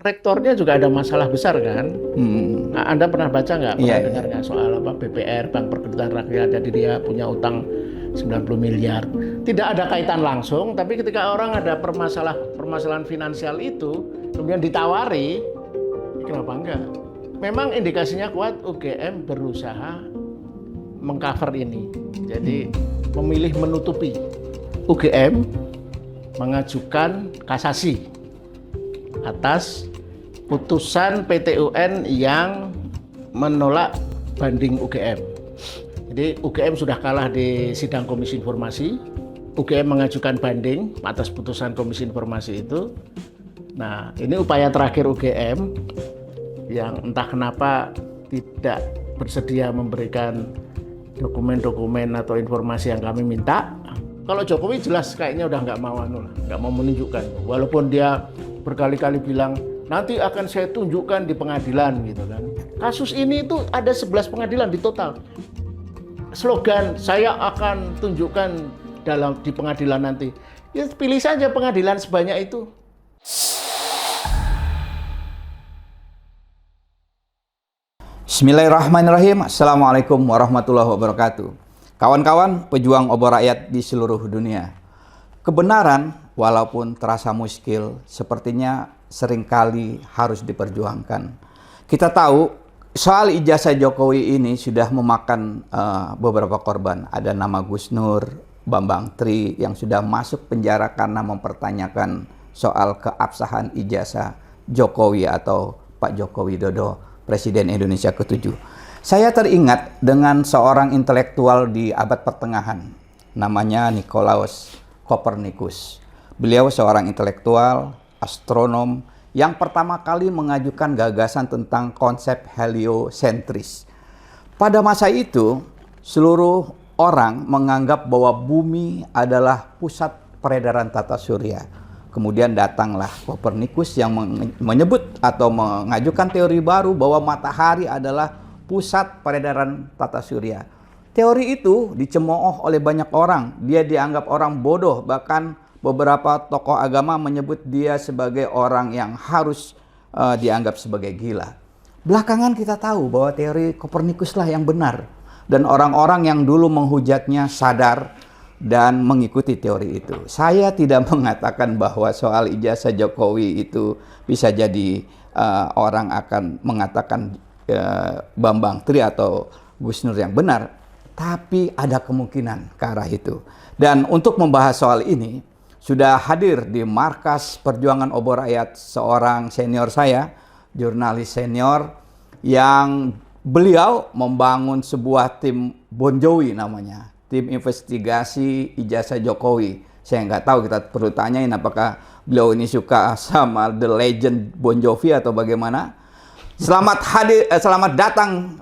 rektornya juga ada masalah besar kan. Nah, Anda pernah baca nggak, pernah Iya, dengar nggak soal apa BPR, Bank Perkreditan Rakyat, jadi dia punya utang 90 miliar. Tidak ada kaitan langsung, tapi ketika orang ada permasalahan finansial itu, kemudian ditawari, kenapa enggak? Memang indikasinya kuat UGM berusaha mengcover ini. Jadi memilih menutupi. UGM mengajukan kasasi atas putusan PT UN yang menolak banding UGM. Jadi UGM sudah kalah di sidang Komisi Informasi, UGM mengajukan banding atas putusan Komisi Informasi itu. Nah, ini upaya terakhir UGM yang entah kenapa tidak bersedia memberikan dokumen-dokumen atau informasi yang kami minta. Kalau Jokowi jelas kayaknya udah nggak mau menunjukkan, walaupun dia berkali-kali bilang nanti akan saya tunjukkan di pengadilan gitu kan. Kasus ini itu ada 11 pengadilan di total. Slogan saya akan tunjukkan di pengadilan nanti. Ya pilih saja pengadilan sebanyak itu. Bismillahirrahmanirrahim. Assalamualaikum warahmatullahi wabarakatuh. Kawan-kawan pejuang obor rakyat di seluruh dunia. Kebenaran walaupun terasa muskil, sepertinya seringkali harus diperjuangkan. Kita tahu soal ijazah Jokowi ini sudah memakan beberapa korban. Ada nama Gus Nur, Bambang Tri yang sudah masuk penjara karena mempertanyakan soal keabsahan ijazah Jokowi atau Pak Joko Widodo, Presiden Indonesia ke-7. Saya teringat dengan seorang intelektual di abad pertengahan, namanya Nicolaus Copernicus. Beliau seorang intelektual, astronom, yang pertama kali mengajukan gagasan tentang konsep heliosentris. Pada masa itu, seluruh orang menganggap bahwa bumi adalah pusat peredaran tata surya. Kemudian datanglah Copernicus yang menyebut atau mengajukan teori baru bahwa matahari adalah pusat peredaran tata surya. Teori itu dicemooh oleh banyak orang. Dia dianggap orang bodoh, bahkan beberapa tokoh agama menyebut dia sebagai orang yang harus dianggap sebagai gila. Belakangan kita tahu bahwa teori Copernicus lah yang benar. Dan orang-orang yang dulu menghujatnya sadar dan mengikuti teori itu. Saya tidak mengatakan bahwa soal ijazah Jokowi itu bisa jadi orang akan mengatakan Bambang Tri atau Gus Nur yang benar. Tapi ada kemungkinan ke arah itu. Dan untuk membahas soal ini, sudah hadir di markas perjuangan obor rakyat seorang senior saya, jurnalis senior, yang beliau membangun sebuah tim Bon Jovi namanya, tim investigasi ijazah Jokowi. Saya nggak tahu, kita perlu tanyain apakah beliau ini suka sama The Legend Bon Jovi atau bagaimana. Selamat datang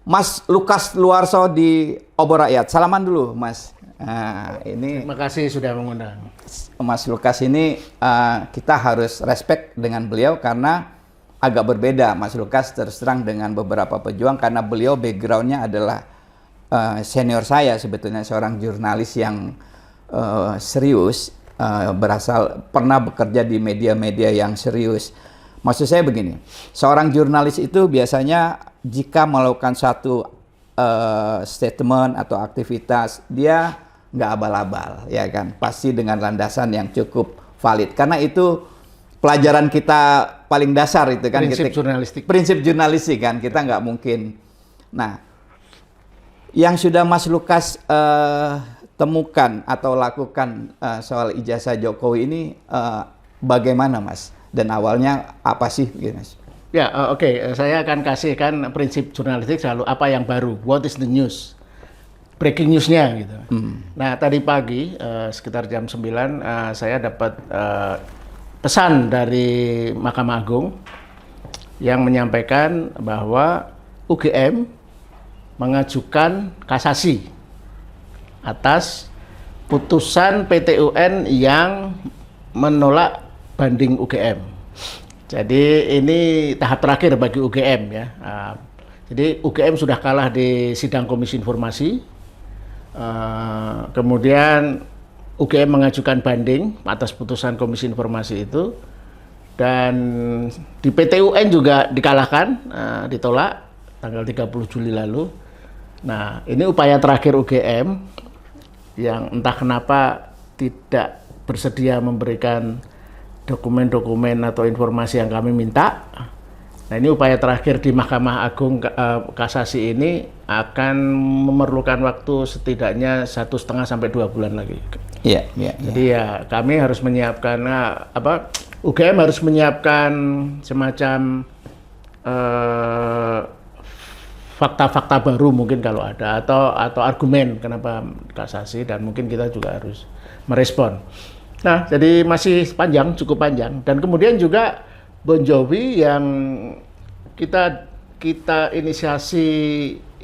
Mas Lukas Luarso di Obor Rakyat. Salaman dulu, Mas. Nah, ini terima kasih sudah mengundang. Mas Lukas ini kita harus respect dengan beliau karena agak berbeda. Mas Lukas terus terang dengan beberapa pejuang karena beliau backgroundnya adalah senior saya, sebetulnya seorang jurnalis yang serius, pernah bekerja di media-media yang serius. Maksud saya begini, seorang jurnalis itu biasanya jika melakukan satu statement atau aktivitas, dia nggak abal-abal, ya kan? Pasti dengan landasan yang cukup valid. Karena itu pelajaran kita paling dasar itu kan. Prinsip jurnalistik kan, kita nggak mungkin. Nah, yang sudah Mas Lukas temukan atau lakukan soal ijazah Jokowi ini bagaimana, Mas? Dan awalnya apa sih, Mas? Ya, oke. Saya akan kasihkan prinsip jurnalistik selalu apa yang baru, what is the news, breaking newsnya gitu. Nah, tadi pagi sekitar jam 9 saya dapat pesan dari Mahkamah Agung yang menyampaikan bahwa UGM mengajukan kasasi atas putusan PT UN yang menolak banding UGM. Jadi ini tahap terakhir bagi UGM ya. Jadi UGM sudah kalah di sidang Komisi Informasi. Kemudian UGM mengajukan banding atas putusan Komisi Informasi itu. Dan di PT UN juga dikalahkan, ditolak tanggal 30 Juli lalu. Nah, ini upaya terakhir UGM yang entah kenapa tidak bersedia memberikan dokumen-dokumen atau informasi yang kami minta. Nah, ini upaya terakhir di Mahkamah Agung Kasasi ini akan memerlukan waktu setidaknya 1,5 sampai 2 bulan lagi. Iya. Jadi ya kami harus menyiapkan UGM harus menyiapkan semacam fakta-fakta baru mungkin kalau ada atau argumen kenapa kasasi, dan mungkin kita juga harus merespon. Nah, jadi masih panjang, cukup panjang. Dan kemudian juga Bon Jovi yang kita inisiasi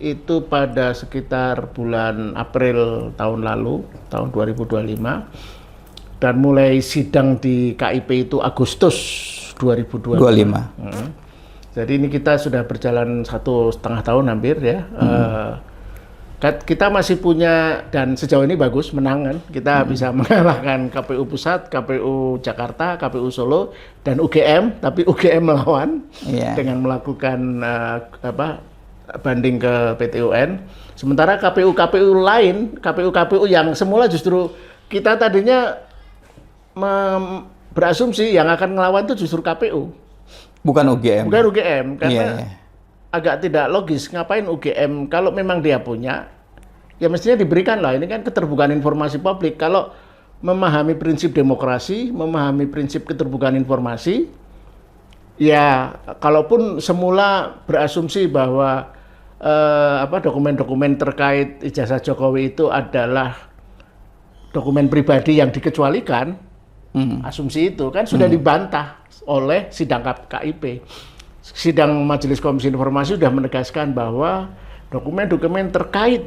itu pada sekitar bulan April tahun lalu, tahun 2025, dan mulai sidang di KIP itu Agustus 2025. Jadi ini kita sudah berjalan 1,5 tahun hampir ya. Kita masih punya, dan sejauh ini bagus, menang kan. Kita bisa mengalahkan KPU Pusat, KPU Jakarta, KPU Solo, dan UGM. Tapi UGM melawan dengan melakukan banding ke PT UN. Sementara KPU lain, KPU yang semula justru kita tadinya berasumsi yang akan melawan itu justru KPU. Bukan UGM. Bukan UGM, karena agak tidak logis. Ngapain UGM kalau memang dia punya, ya mestinya diberikan lah. Ini kan keterbukaan informasi publik. Kalau memahami prinsip demokrasi, memahami prinsip keterbukaan informasi, ya kalaupun semula berasumsi bahwa dokumen-dokumen terkait ijazah Jokowi itu adalah dokumen pribadi yang dikecualikan, asumsi itu kan sudah dibantah oleh sidang KIP. Sidang Majelis Komisi Informasi sudah menegaskan bahwa dokumen-dokumen terkait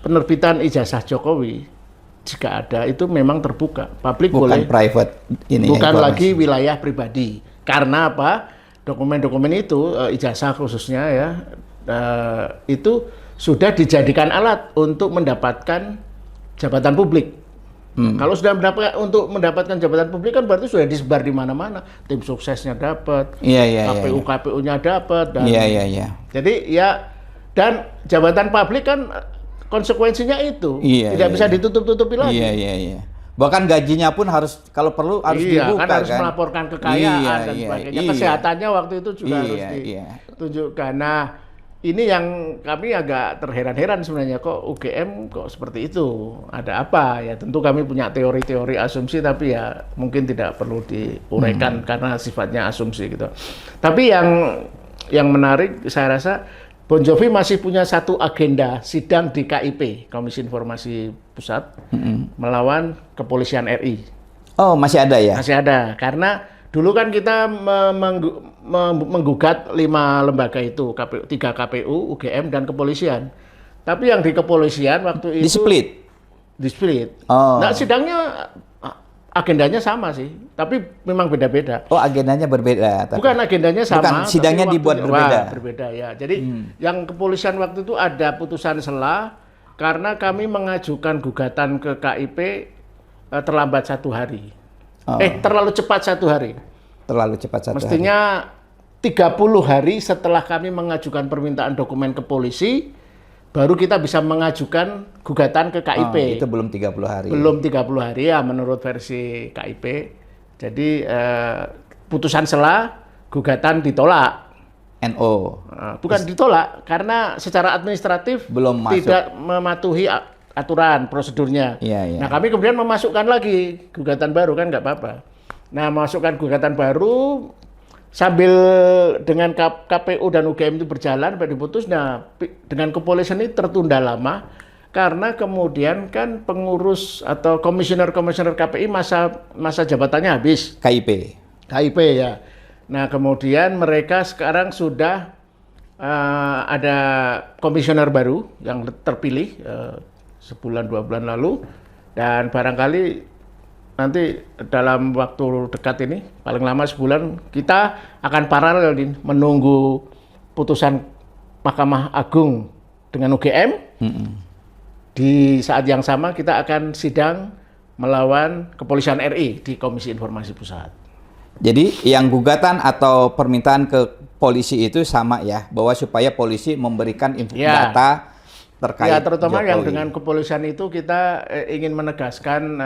penerbitan ijazah Jokowi, jika ada, itu memang terbuka, publik boleh. Bukan private ini. Bukan informasi. lagi wilayah pribadi. Karena apa? Dokumen-dokumen itu, ijazah khususnya ya, itu sudah dijadikan alat untuk mendapatkan jabatan publik. Kalau sudah untuk mendapatkan jabatan publik kan berarti sudah disebar di mana-mana. Tim suksesnya dapat, KPU-nya dapat, dan jadi ya, dan jabatan publik kan konsekuensinya itu tidak bisa ditutup-tutupi lagi. Bahkan gajinya pun harus, kalau perlu harus dibuka, kan harus melaporkan kekayaan dan sebagainya. Kesehatannya waktu itu juga harus ditunjukkan. Nah, ini yang kami agak terheran-heran sebenarnya, kok UGM kok seperti itu, ada apa ya? Tentu kami punya teori-teori asumsi, tapi ya mungkin tidak perlu diuraikan karena sifatnya asumsi gitu. Tapi yang menarik saya rasa Bon Jovi masih punya satu agenda sidang di KIP, Komisi Informasi Pusat, melawan Kepolisian RI. Oh, masih ada ya? Masih ada, karena dulu kan kita menggugat 5 lembaga itu, 3 KPU, UGM, dan kepolisian. Tapi yang di kepolisian waktu itu Di-split. Oh. Nah, sidangnya agendanya sama sih, tapi memang beda-beda. Oh, agendanya berbeda. Bukan agendanya sama. Bukan, sidangnya dibuat berbeda. Berbeda ya. Jadi yang kepolisian waktu itu ada putusan sela karena kami mengajukan gugatan ke KIP terlambat 1 hari. Terlalu cepat 1 hari. Terlalu cepat 1 hari. Mestinya 30 hari setelah kami mengajukan permintaan dokumen ke polisi, baru kita bisa mengajukan gugatan ke KIP. Itu belum 30 hari. Belum 30 hari ya menurut versi KIP. Jadi putusan sela, gugatan ditolak. NO. Bukan ditolak, karena secara administratif belum tidak mematuhi aturan prosedurnya. Nah, kami kemudian memasukkan lagi gugatan baru, kan nggak apa-apa. Nah, masukkan gugatan baru sambil dengan KPU dan UGM itu berjalan sampai diputus. Nah, dengan kepolisian ini tertunda lama karena kemudian kan pengurus atau komisioner-komisioner KPI masa jabatannya habis. KIP ya. Nah, kemudian mereka sekarang sudah ada komisioner baru yang terpilih sebulan 2 bulan lalu, dan barangkali nanti dalam waktu dekat ini, paling lama sebulan, kita akan paralel menunggu putusan Mahkamah Agung dengan UGM. Di saat yang sama kita akan sidang melawan Kepolisian RI di Komisi Informasi Pusat. Jadi yang gugatan atau permintaan ke polisi itu sama ya, bahwa supaya polisi memberikan data terkait ya, terutama Jokowi. yang dengan kepolisian itu kita ingin menegaskan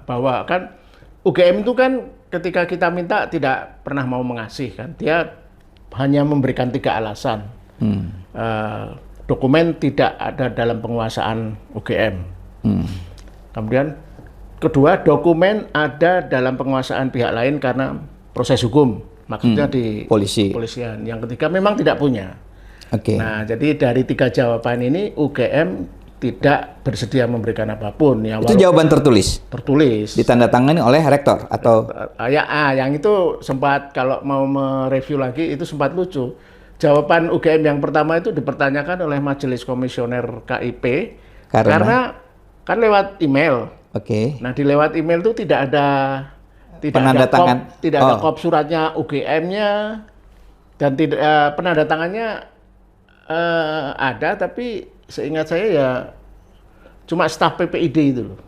bahwa kan UGM itu kan ketika kita minta tidak pernah mau mengasih kan, dia hanya memberikan 3 alasan. Dokumen tidak ada dalam penguasaan UGM. Kemudian kedua, dokumen ada dalam penguasaan pihak lain karena proses hukum, maksudnya di polisian. Yang ketiga memang tidak punya. Oke. Nah, jadi dari 3 jawaban ini UGM tidak bersedia memberikan apapun. Ya, itu jawaban tertulis? Tertulis. Ditandatangani oleh rektor atau? Yang itu sempat, kalau mau mereview lagi itu sempat lucu. Jawaban UGM yang pertama itu dipertanyakan oleh Majelis Komisioner KIP karena kan lewat email. Oke. Nah, di lewat email itu tidak ada kop suratnya UGM-nya, dan tidak penandatangannya ada, tapi seingat saya ya cuma staf PPID itu loh.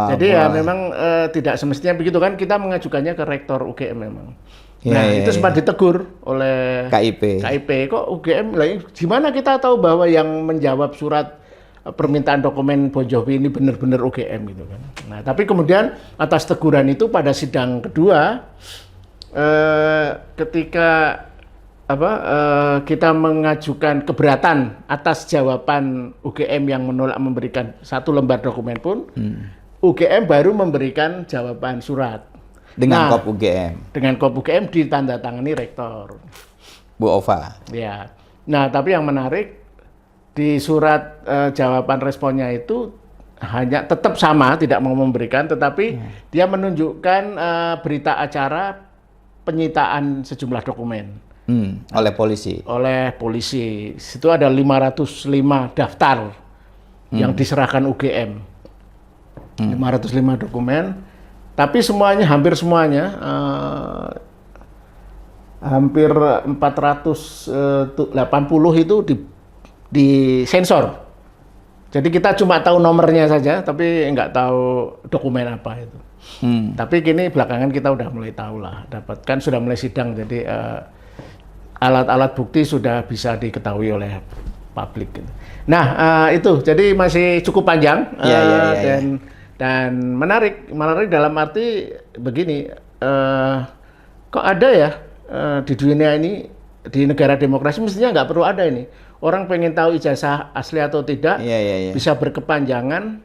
Jadi ya memang tidak semestinya begitu kan, kita mengajukannya ke rektor UGM memang. Itu sempat ditegur oleh KIP. Kok UGM, gimana kita tahu bahwa yang menjawab surat permintaan dokumen Bon Jovi ini benar-benar UGM gitu kan. Nah, tapi kemudian atas teguran itu pada sidang kedua, ketika kita mengajukan keberatan atas jawaban UGM yang menolak memberikan 1 lembar dokumen pun, UGM baru memberikan jawaban surat. Dengan kop UGM. Dengan kop UGM ditandatangani rektor. Bu Ova. Ya. Nah, tapi yang menarik di surat jawaban responnya itu hanya tetap sama, tidak mau memberikan, tetapi dia menunjukkan berita acara penyitaan sejumlah dokumen. Oleh polisi. Oleh polisi. Situ ada 505 daftar yang diserahkan UGM. 505 dokumen. Tapi hampir semuanya, hampir 480 itu disensor. Jadi kita cuma tahu nomornya saja, tapi nggak tahu dokumen apa itu. Tapi kini belakangan kita udah mulai tahu lah, sudah mulai sidang, jadi alat-alat bukti sudah bisa diketahui oleh publik. Nah, itu jadi masih cukup panjang. Dan menarik dalam arti begini, kok ada ya di dunia ini, di negara demokrasi mestinya nggak perlu ada ini. Orang pengen tahu ijazah asli atau tidak, bisa berkepanjangan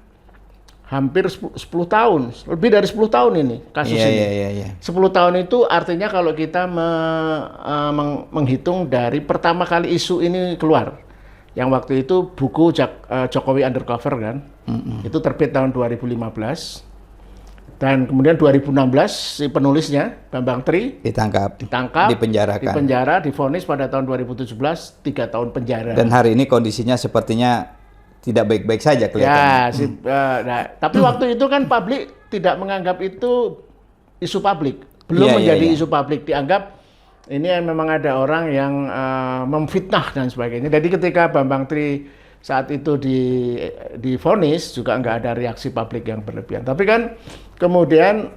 hampir 10 tahun, lebih dari 10 tahun ini kasus ini. 10 tahun itu artinya kalau kita menghitung dari pertama kali isu ini keluar. Yang waktu itu buku Jokowi Undercover kan, itu terbit tahun 2015, dan kemudian 2016 si penulisnya Bambang Tri ditangkap, dipenjara, divonis pada tahun 2017 3 tahun penjara. Dan hari ini kondisinya sepertinya tidak baik-baik saja kelihatannya. Tapi waktu itu kan publik tidak menganggap itu isu publik, belum menjadi isu publik, dianggap ini memang ada orang yang memfitnah dan sebagainya. Jadi ketika Bambang Tri saat itu divonis juga nggak ada reaksi publik yang berlebihan. Tapi kan kemudian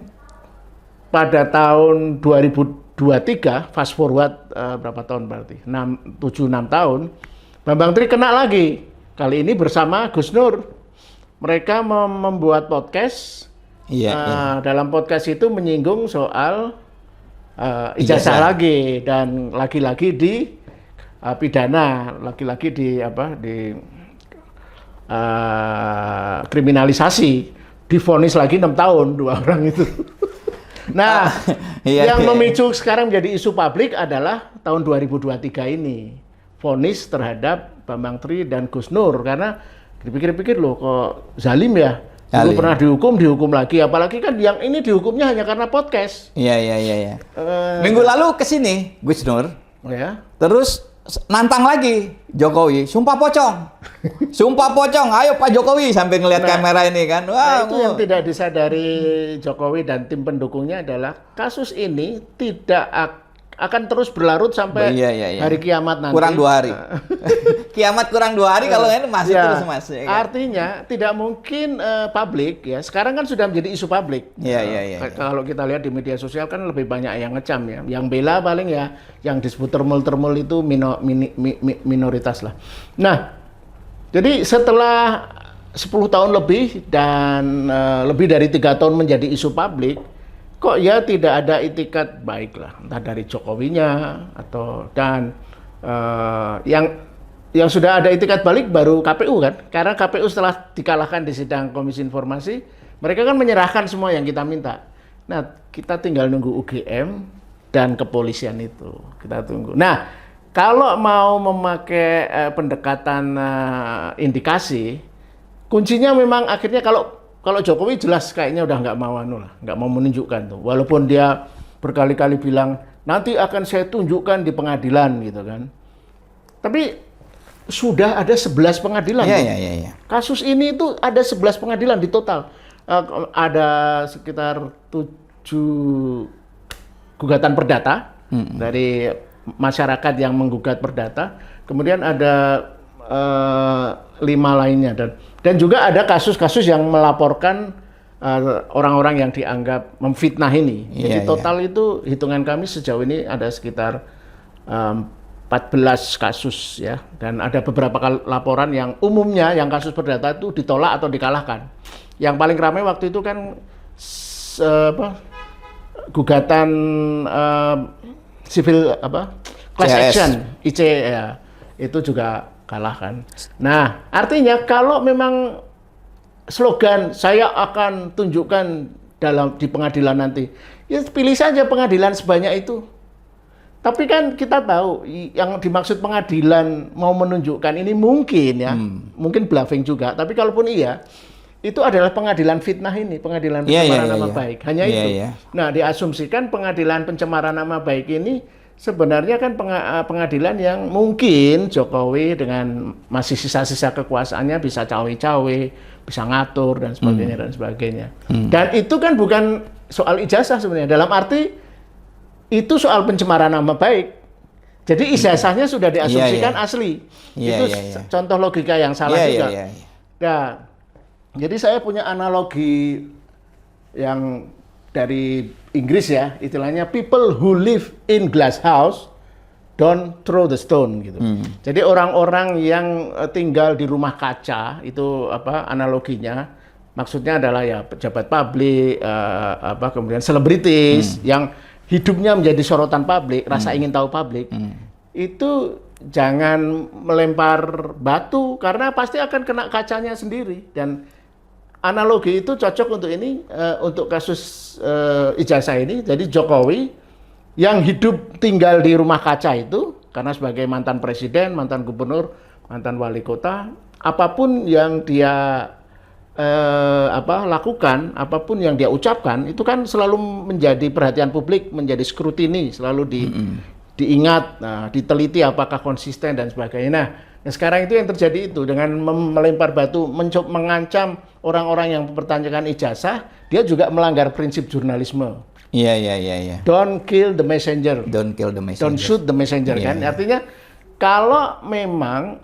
pada tahun 2023, fast forward berapa tahun berarti? 7-6 tahun, Bambang Tri kena lagi. Kali ini bersama Gus Nur. Mereka membuat podcast. Dalam podcast itu menyinggung soal ijazah lagi, dan lagi-lagi di pidana, lagi-lagi di kriminalisasi, divonis lagi 6 tahun 2 orang itu. Nah, yang memicu sekarang menjadi isu publik adalah tahun 2023 ini, vonis terhadap Bambang Tri dan Gus Nur, karena dipikir-pikir loh kok zalim ya. Dulu pernah dihukum lagi, apalagi kan yang ini dihukumnya hanya karena podcast. Iya. Minggu lalu ke sini Gus Nur. Terus nantang lagi Jokowi, sumpah pocong. Ayo Pak Jokowi, sampai ngelihat kamera ini kan. Itu yang tidak disadari Jokowi dan tim pendukungnya adalah kasus ini tidak akan terus berlarut sampai Iya. hari kiamat nanti. Kurang 2 hari. Kiamat kurang 2 hari kalau ini masih Ya, terus Mas. Ya, kan? artinya tidak mungkin publik ya. Sekarang kan sudah menjadi isu publik. Iya. Kalau kita lihat di media sosial kan lebih banyak yang ngecam ya. Yang bela paling ya yang disebut termul itu minoritas lah. Nah, jadi setelah 10 tahun lebih dan lebih dari 3 tahun menjadi isu publik, kok ya tidak ada itikat baik lah, entah dari Jokowinya atau yang sudah ada itikat balik baru KPU kan, karena KPU setelah dikalahkan di sidang Komisi Informasi, mereka kan menyerahkan semua yang kita minta. Nah, kita tinggal nunggu UGM dan kepolisian itu, kita tunggu. Nah, kalau mau memakai pendekatan indikasi, kuncinya memang akhirnya kalau Jokowi jelas kayaknya udah nggak mau menunjukkan tuh. Walaupun dia berkali-kali bilang nanti akan saya tunjukkan di pengadilan gitu kan. Tapi sudah ada 11 pengadilan. Iya. Kasus ini itu ada 11 pengadilan di total. Ada sekitar 7 gugatan perdata dari masyarakat yang menggugat perdata. Kemudian ada 5 lainnya dan juga ada kasus-kasus yang melaporkan orang-orang yang dianggap memfitnah ini. Jadi total itu hitungan kami sejauh ini ada sekitar 14 kasus ya, dan ada beberapa laporan yang umumnya yang kasus perdata itu ditolak atau dikalahkan. Yang paling ramai waktu itu kan gugatan civil class action IC ya, itu juga kalah kan. Nah, artinya kalau memang slogan saya akan tunjukkan di pengadilan nanti, ya pilih saja pengadilan sebanyak itu. Tapi kan kita tahu yang dimaksud pengadilan mau menunjukkan ini mungkin ya, mungkin bluffing juga. Tapi kalaupun iya, itu adalah pengadilan fitnah ini, pengadilan pencemaran nama baik. Hanya itu. Nah, diasumsikan pengadilan pencemaran nama baik ini sebenarnya kan pengadilan yang mungkin Jokowi dengan masih sisa-sisa kekuasaannya bisa cawe-cawe, bisa ngatur dan sebagainya. Dan itu kan bukan soal ijazah sebenarnya. Dalam arti itu soal pencemaran nama baik. Jadi ijazahnya sudah diasumsikan asli. Itu contoh logika yang salah juga. Nah, jadi saya punya analogi yang dari Inggris ya, istilahnya people who live in glass house don't throw the stone gitu. Jadi orang-orang yang tinggal di rumah kaca itu analoginya, maksudnya adalah ya pejabat publik, kemudian selebritis yang hidupnya menjadi sorotan publik, rasa ingin tahu publik, itu jangan melempar batu karena pasti akan kena kacanya sendiri. Dan analogi itu cocok untuk ini, untuk kasus ijazah ini. Jadi Jokowi yang hidup tinggal di rumah kaca itu, karena sebagai mantan presiden, mantan gubernur, mantan wali kota, apapun yang dia lakukan, apapun yang dia ucapkan, itu kan selalu menjadi perhatian publik, menjadi skrutini, selalu diingat, diteliti apakah konsisten dan sebagainya. Nah, sekarang itu yang terjadi itu dengan melempar batu, mengancam orang-orang yang mempertanyakan ijazah, dia juga melanggar prinsip jurnalisme. Iya. Don't kill the messenger. Don't kill the messenger. Don't shoot the messenger kan. Artinya kalau memang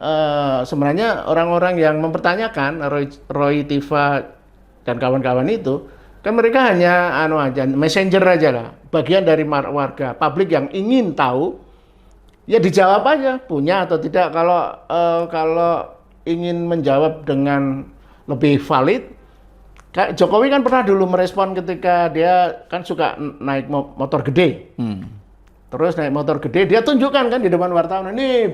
sebenarnya orang-orang yang mempertanyakan Roy Tiva dan kawan-kawan itu kan mereka hanya messenger aja lah, bagian dari warga publik yang ingin tahu. Ya dijawab aja, punya atau tidak. Kalau ingin menjawab dengan lebih valid, Jokowi kan pernah dulu merespon ketika dia kan suka naik motor gede. Terus naik motor gede, dia tunjukkan kan di depan wartawan, ini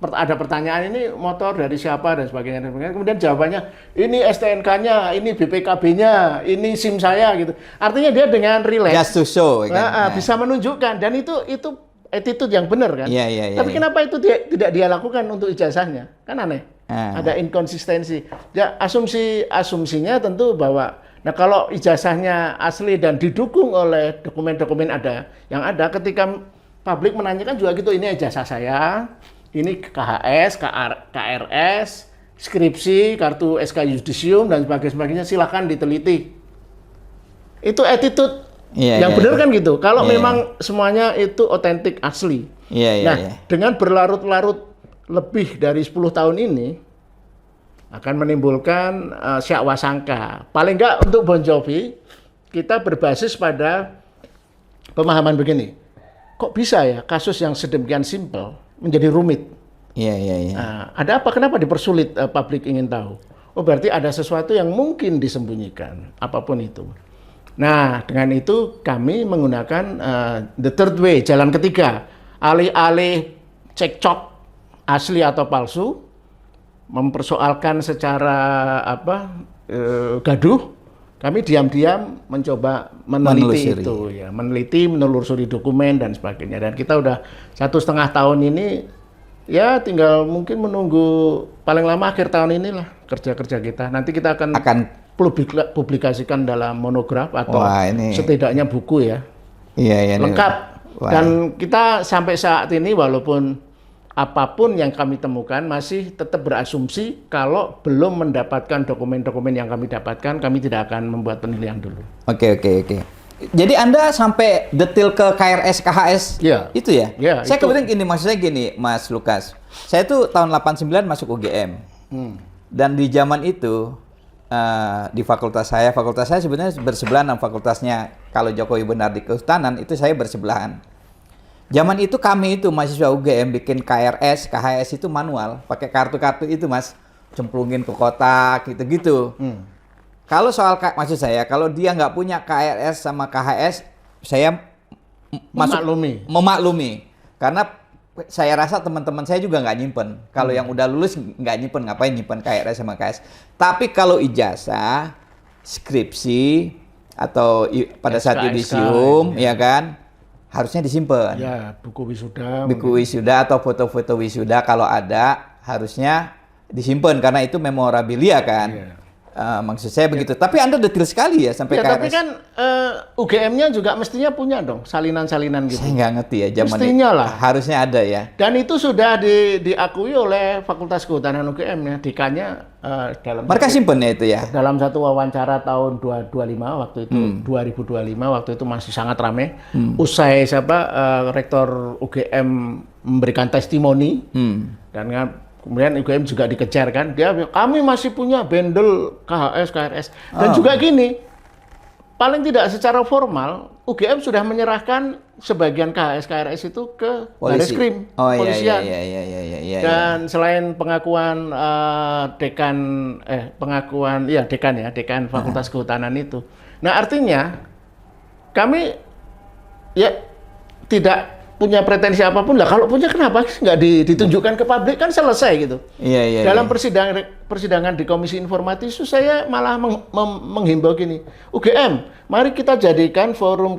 ada pertanyaan, ini motor dari siapa dan sebagainya. Kemudian jawabannya, ini STNK-nya, ini BPKB-nya, ini SIM saya gitu. Artinya dia dengan relax, just to show, kan? bisa menunjukkan, dan itu attitude yang benar kan. Tapi kenapa itu tidak dia lakukan untuk ijazahnya? Kan aneh. Ada inkonsistensi. Ya, asumsinya tentu bahwa kalau ijazahnya asli dan didukung oleh dokumen-dokumen yang ada, ketika publik menanyakan juga gitu, ini ijazah saya, ini KHS, KRS, skripsi, kartu SK Yudisium dan sebagainya, silakan diteliti. Itu attitude Iya, Yang iya, benar iya. kan gitu. Kalau Iya, memang semuanya itu otentik asli. Iya, iya, Nah, iya. dengan berlarut-larut lebih dari 10 tahun ini akan menimbulkan syak wasangka. Paling enggak untuk Bon Jovi kita berbasis pada pemahaman begini. Kok bisa ya kasus yang sedemikian simpel menjadi rumit? Iya, iya, iya. Nah, ada apa? Kenapa dipersulit publik ingin tahu? Oh, berarti ada sesuatu yang mungkin disembunyikan, apapun itu. Nah, dengan itu kami menggunakan the third way, jalan ketiga. Alih-alih cekcok asli atau palsu, mempersoalkan secara gaduh, kami diam-diam mencoba meneliti Menelusuri. itu, ya, meneliti, menelusuri dokumen dan sebagainya. Dan kita udah 1,5 tahun ini, ya tinggal mungkin menunggu paling lama akhir tahun inilah kerja-kerja kita. Nanti kita akan publikasikan dalam monograf atau Wah, ini. setidaknya buku ya, Iya, iya. ini. lengkap. Wah. Dan kita sampai saat ini walaupun apapun yang kami temukan masih tetap berasumsi kalau belum mendapatkan dokumen-dokumen yang kami dapatkan, kami tidak akan membuat penilaian dulu. Oke, oke, oke. Jadi Anda sampai detail ke KRS, KHS Iya. itu ya? Iya, Saya itu. kemudian gini, maksud saya gini, Mas Lukas. Saya tuh tahun 89 masuk UGM. Dan di zaman itu, di fakultas saya sebenarnya bersebelahan dengan fakultasnya, kalau Jokowi benar di Kehutanan, itu saya bersebelahan. Zaman itu kami itu mahasiswa UGM bikin KRS, KHS itu manual, pakai kartu-kartu itu Mas, cemplungin ke kotak gitu-gitu. Kalau soal maksud saya, kalau dia nggak punya KRS sama KHS, saya memaklumi. Karena saya rasa teman-teman saya juga nggak nyimpen. Kalau yang udah lulus nggak nyimpen, ngapain nyimpen KRS sama KHS. Tapi kalau ijazah, skripsi, atau pada saat SKSK, yudisium, ya kan, harusnya disimpan. Ya, buku wisuda. Buku wisuda atau foto-foto wisuda kalau ada, harusnya disimpan karena itu memorabilia kan. Iya. Maksud saya begitu. Tapi Anda detail sekali ya sampai Ya, KRS. tapi kan UGM-nya juga mestinya punya dong salinan-salinan gitu. Saya nggak ngerti ya zaman Mestinya itu. lah. Harusnya ada ya. Dan itu sudah diakui oleh Fakultas Kehutanan UGM ya, dekannya Mereka simpen ya itu ya. dalam satu wawancara tahun 2025 waktu itu 2025 waktu itu masih sangat ramai. Usai rektor UGM memberikan testimoni dan kemudian UGM juga dikejar kan, kami masih punya bendel KHS, KRS. Dan juga gini, paling tidak secara formal, UGM sudah menyerahkan sebagian KHS, KRS itu ke Barreskrim, polisian. Iya. Dan selain pengakuan dekan Fakultas Kehutanan itu. Nah artinya, kami ya tidak punya pretensi apapun lah. Kalau punya kenapa nggak ditunjukkan ke publik kan selesai gitu. Iya. Dalam persidangan di Komisi Informasi itu saya malah menghimbau gini, UGM, mari kita jadikan forum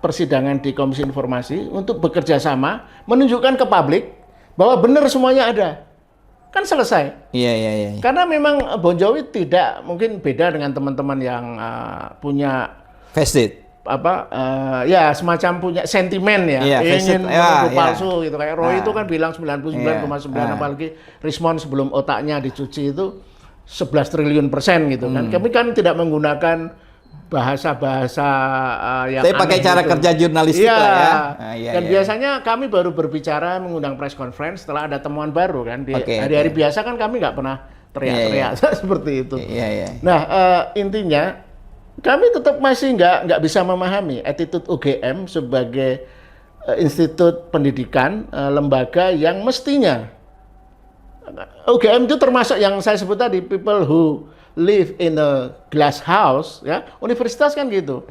persidangan di Komisi Informasi untuk bekerja sama menunjukkan ke publik bahwa benar semuanya ada. Kan selesai. Iya. Karena memang Bon Jovi tidak mungkin beda dengan teman-teman yang punya Vested. ya semacam punya sentimen ya, ingin menuduh palsu gitu. Kayak Roy itu kan bilang 99,9 apalagi Rismond sebelum otaknya dicuci itu 11 triliun % gitu kan. Kami kan tidak menggunakan bahasa-bahasa yang tapi pakai cara kerja jurnalistik lah ya. Dan biasanya kami baru berbicara mengundang press conference setelah ada temuan baru kan. Di hari-hari biasa kan kami nggak pernah teriak-teriak seperti itu. Nah, intinya kami tetap masih nggak bisa memahami attitude UGM sebagai institut pendidikan, lembaga yang mestinya UGM itu termasuk yang saya sebut tadi, people who live in a glass house, ya. Universitas kan gitu,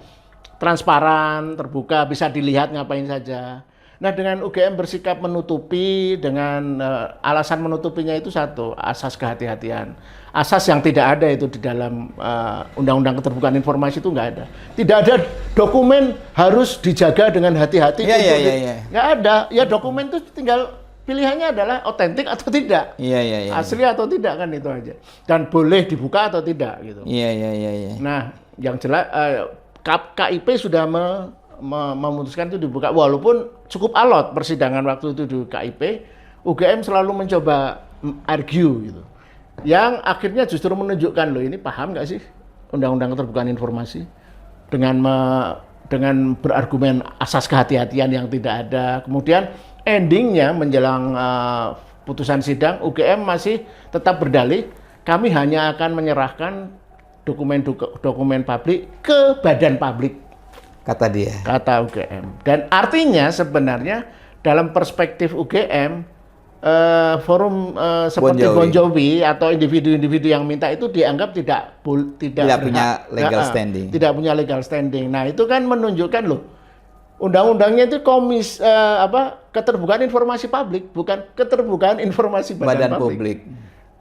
transparan, terbuka, bisa dilihat ngapain saja. Nah, dengan UGM bersikap menutupi, dengan alasan menutupinya itu satu, asas kehati-hatian. Asas yang tidak ada itu di dalam Undang-Undang Keterbukaan Informasi itu nggak ada. Tidak ada dokumen harus dijaga dengan hati-hati. Nggak ada. Ya dokumen itu tinggal pilihannya adalah otentik atau tidak. Asli atau tidak kan itu aja. Dan boleh dibuka atau tidak gitu. Nah, yang jelas KIP sudah memutuskan itu dibuka. Walaupun cukup alot persidangan waktu itu di KIP, UGM selalu mencoba argue gitu. Yang akhirnya justru menunjukkan loh ini paham nggak sih Undang-Undang Keterbukaan Informasi? dengan berargumen asas kehati-hatian yang tidak ada. Kemudian endingnya menjelang putusan sidang, UGM masih tetap berdalih, kami hanya akan menyerahkan dokumen publik ke badan publik, kata dia. kata UGM. Dan artinya sebenarnya dalam perspektif UGM, forum seperti Bon Jovi atau individu-individu yang minta itu dianggap tidak punya legal standing. Tidak punya legal standing. Nah, itu kan menunjukkan loh, undang-undangnya itu keterbukaan informasi publik, bukan keterbukaan informasi badan publik.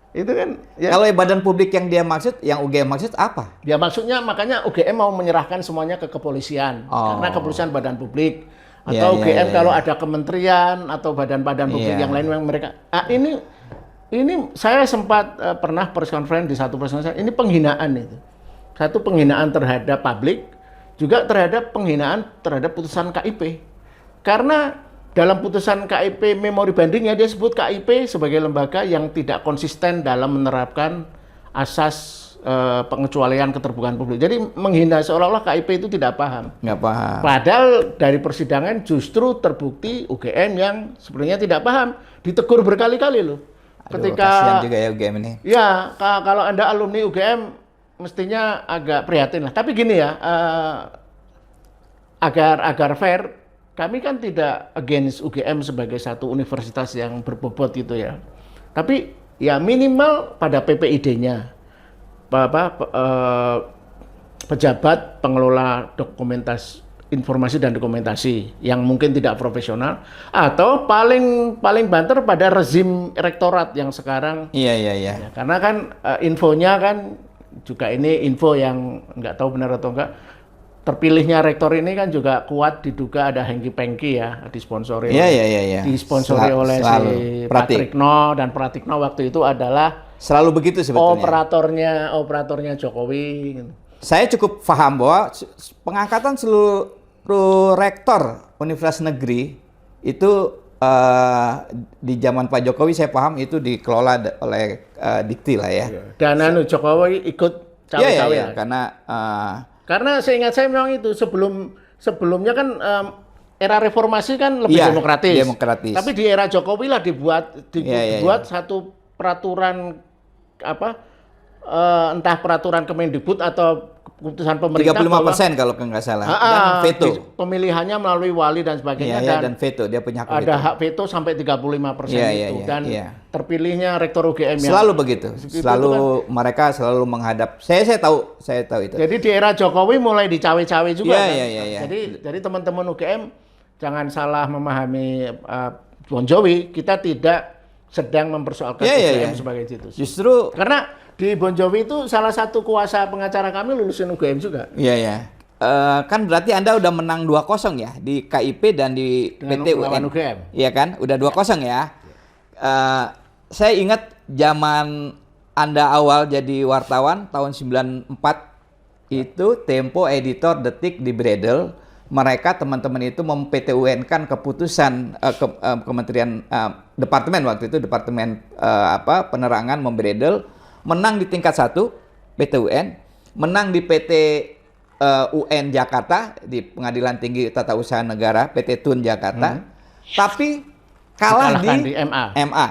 Itu kan ya. Kalau badan publik yang dia maksud, yang UGM maksud apa? Ya maksudnya makanya UGM mau menyerahkan semuanya ke kepolisian, karena kepolisian badan publik. Atau UGM kalau ada kementerian atau badan-badan publik yang lain yang mereka ini saya sempat pernah press conference di satu press conference, ini penghinaan itu. Satu penghinaan terhadap publik, juga terhadap penghinaan terhadap putusan KIP. Karena dalam putusan KIP memori bandingnya dia sebut KIP sebagai lembaga yang tidak konsisten dalam menerapkan asas pengecualian keterbukaan publik. Jadi menghina seolah-olah KIP itu tidak paham. Nggak paham. Padahal dari persidangan justru terbukti UGM yang sebenarnya tidak paham. Ditegur berkali-kali loh. Aduh, kasihan juga ya UGM ini. Ya, kalau Anda alumni UGM mestinya agak prihatin lah. Tapi gini ya, agar fair, kami kan tidak against UGM sebagai satu universitas yang berbobot gitu ya. Tapi ya minimal pada PPID-nya. Pejabat pengelola informasi dan dokumentasi yang mungkin tidak profesional, atau paling banter pada rezim rektorat yang sekarang. Iya. Ya, karena kan infonya kan juga ini info yang nggak tahu benar atau enggak. Terpilihnya rektor ini kan juga kuat diduga ada hengki-pengki ya, disponsori disponsori oleh si Pratikno, dan Pratikno waktu itu adalah selalu begitu sebetulnya. Operatornya Jokowi. Saya cukup paham bahwa pengangkatan seluruh rektor universitas negeri itu di zaman Pak Jokowi saya paham itu dikelola oleh Dikti lah ya. Dan Jokowi ikut cawe-cawe ya. Karena seingat saya memang itu sebelumnya kan era reformasi kan lebih demokratis. Tapi di era Jokowi lah dibuat satu peraturan entah peraturan Kemendikbud atau keputusan pemerintah 35% kalau nggak salah. Dan veto. Pemilihannya melalui wali dan sebagainya. Dan veto, dia punya hak veto. Ada hak veto sampai 35% itu. Dan terpilihnya rektor UGM yang selalu begitu. Selalu kan, mereka selalu menghadap. Saya tahu itu. Jadi di era Jokowi mulai dicawe-cawe juga. Iya. Jadi teman-teman UGM jangan salah memahami Bon Jovi. Kita tidak sedang mempersoalkan UGM sebagai institusi. Justru karena di Bon Jovi itu salah satu kuasa pengacara kami lulusan UGM juga. Iya. Kan berarti Anda udah menang 2-0 ya di KIP dan di PT UN. UGM. Iya kan? Udah 2-0 ya. Saya ingat zaman Anda awal jadi wartawan tahun 94 itu Tempo, Editor, Detik di Bredel. Mereka teman-teman itu mem-PT-UN-kan keputusan Kementerian Departemen waktu itu Departemen Penerangan membredel, menang di tingkat 1 PT-UN, menang di PT UN Jakarta di Pengadilan Tinggi Tata Usaha Negara PT Tun Jakarta, tapi kalah di MA.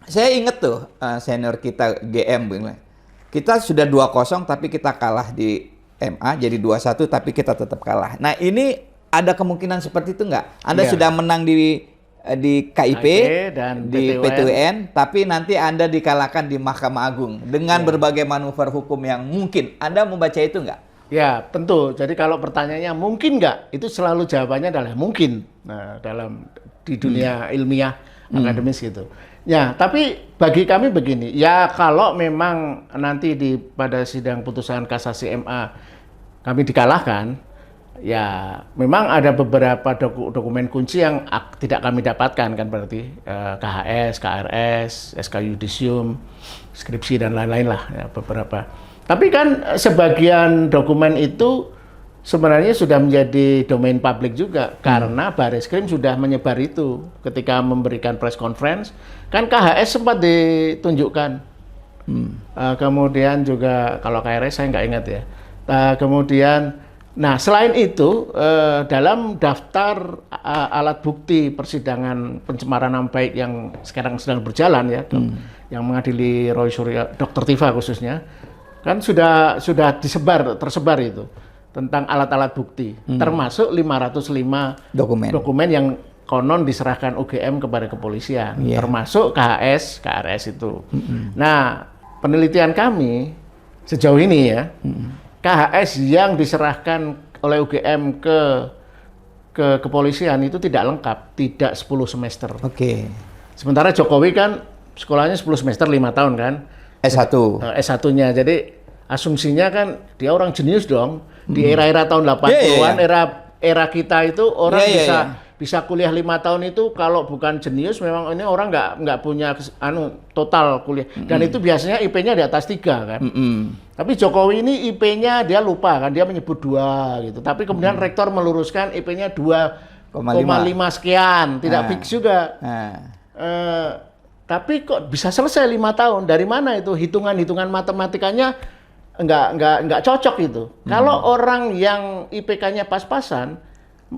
Saya ingat tuh senior kita GM bilang, kita sudah 2-0 tapi kita kalah di MA, jadi 2-1 tapi kita tetap kalah. Nah ini ada kemungkinan seperti itu nggak? Anda sudah menang di KIP dan di PT-UN, tapi nanti Anda dikalahkan di Mahkamah Agung dengan berbagai manuver hukum yang mungkin. Anda membaca itu nggak? Ya tentu. Jadi kalau pertanyaannya mungkin nggak, itu selalu jawabannya adalah mungkin. Nah di dunia ilmiah akademis gitu. Ya, tapi bagi kami begini, ya kalau memang nanti pada sidang putusan kasasi MA kami dikalahkan, ya memang ada beberapa dokumen kunci yang tidak kami dapatkan kan, berarti KHS, KRS, SK Yudisium, skripsi dan lain-lain lah ya, beberapa. Tapi kan sebagian dokumen itu sebenarnya sudah menjadi domain publik juga karena Bareskrim sudah menyebar itu ketika memberikan press conference, kan KHS sempat ditunjukkan. Kemudian juga kalau KRS saya nggak ingat ya. Kemudian Nah, selain itu, dalam daftar alat bukti persidangan pencemaran nama baik yang sekarang sedang berjalan ya, yang mengadili Roy Suryo, Dr. Tifa khususnya, kan sudah tersebar itu tentang alat-alat bukti, termasuk 505 dokumen yang konon diserahkan UGM kepada kepolisian, termasuk KRS itu. Nah, penelitian kami sejauh ini ya, KHS yang diserahkan oleh UGM ke kepolisian itu tidak lengkap, tidak 10 semester. Oke. Sementara Jokowi kan sekolahnya 10 semester 5 tahun kan. S1. S1-nya. Jadi asumsinya kan dia orang jenius dong. Di era-era tahun 80-an, era kita itu orang bisa kuliah 5 tahun itu kalau bukan jenius memang ini orang nggak punya total kuliah. Dan itu biasanya IP-nya di atas 3 kan. Tapi Jokowi ini IP-nya dia lupa kan, dia menyebut 2 gitu. Tapi kemudian rektor meluruskan IP-nya 2,5 sekian, tidak fix juga. Tapi kok bisa selesai 5 tahun? Dari mana itu hitungan-hitungan matematikanya nggak cocok itu. Kalau orang yang IPK-nya pas-pasan,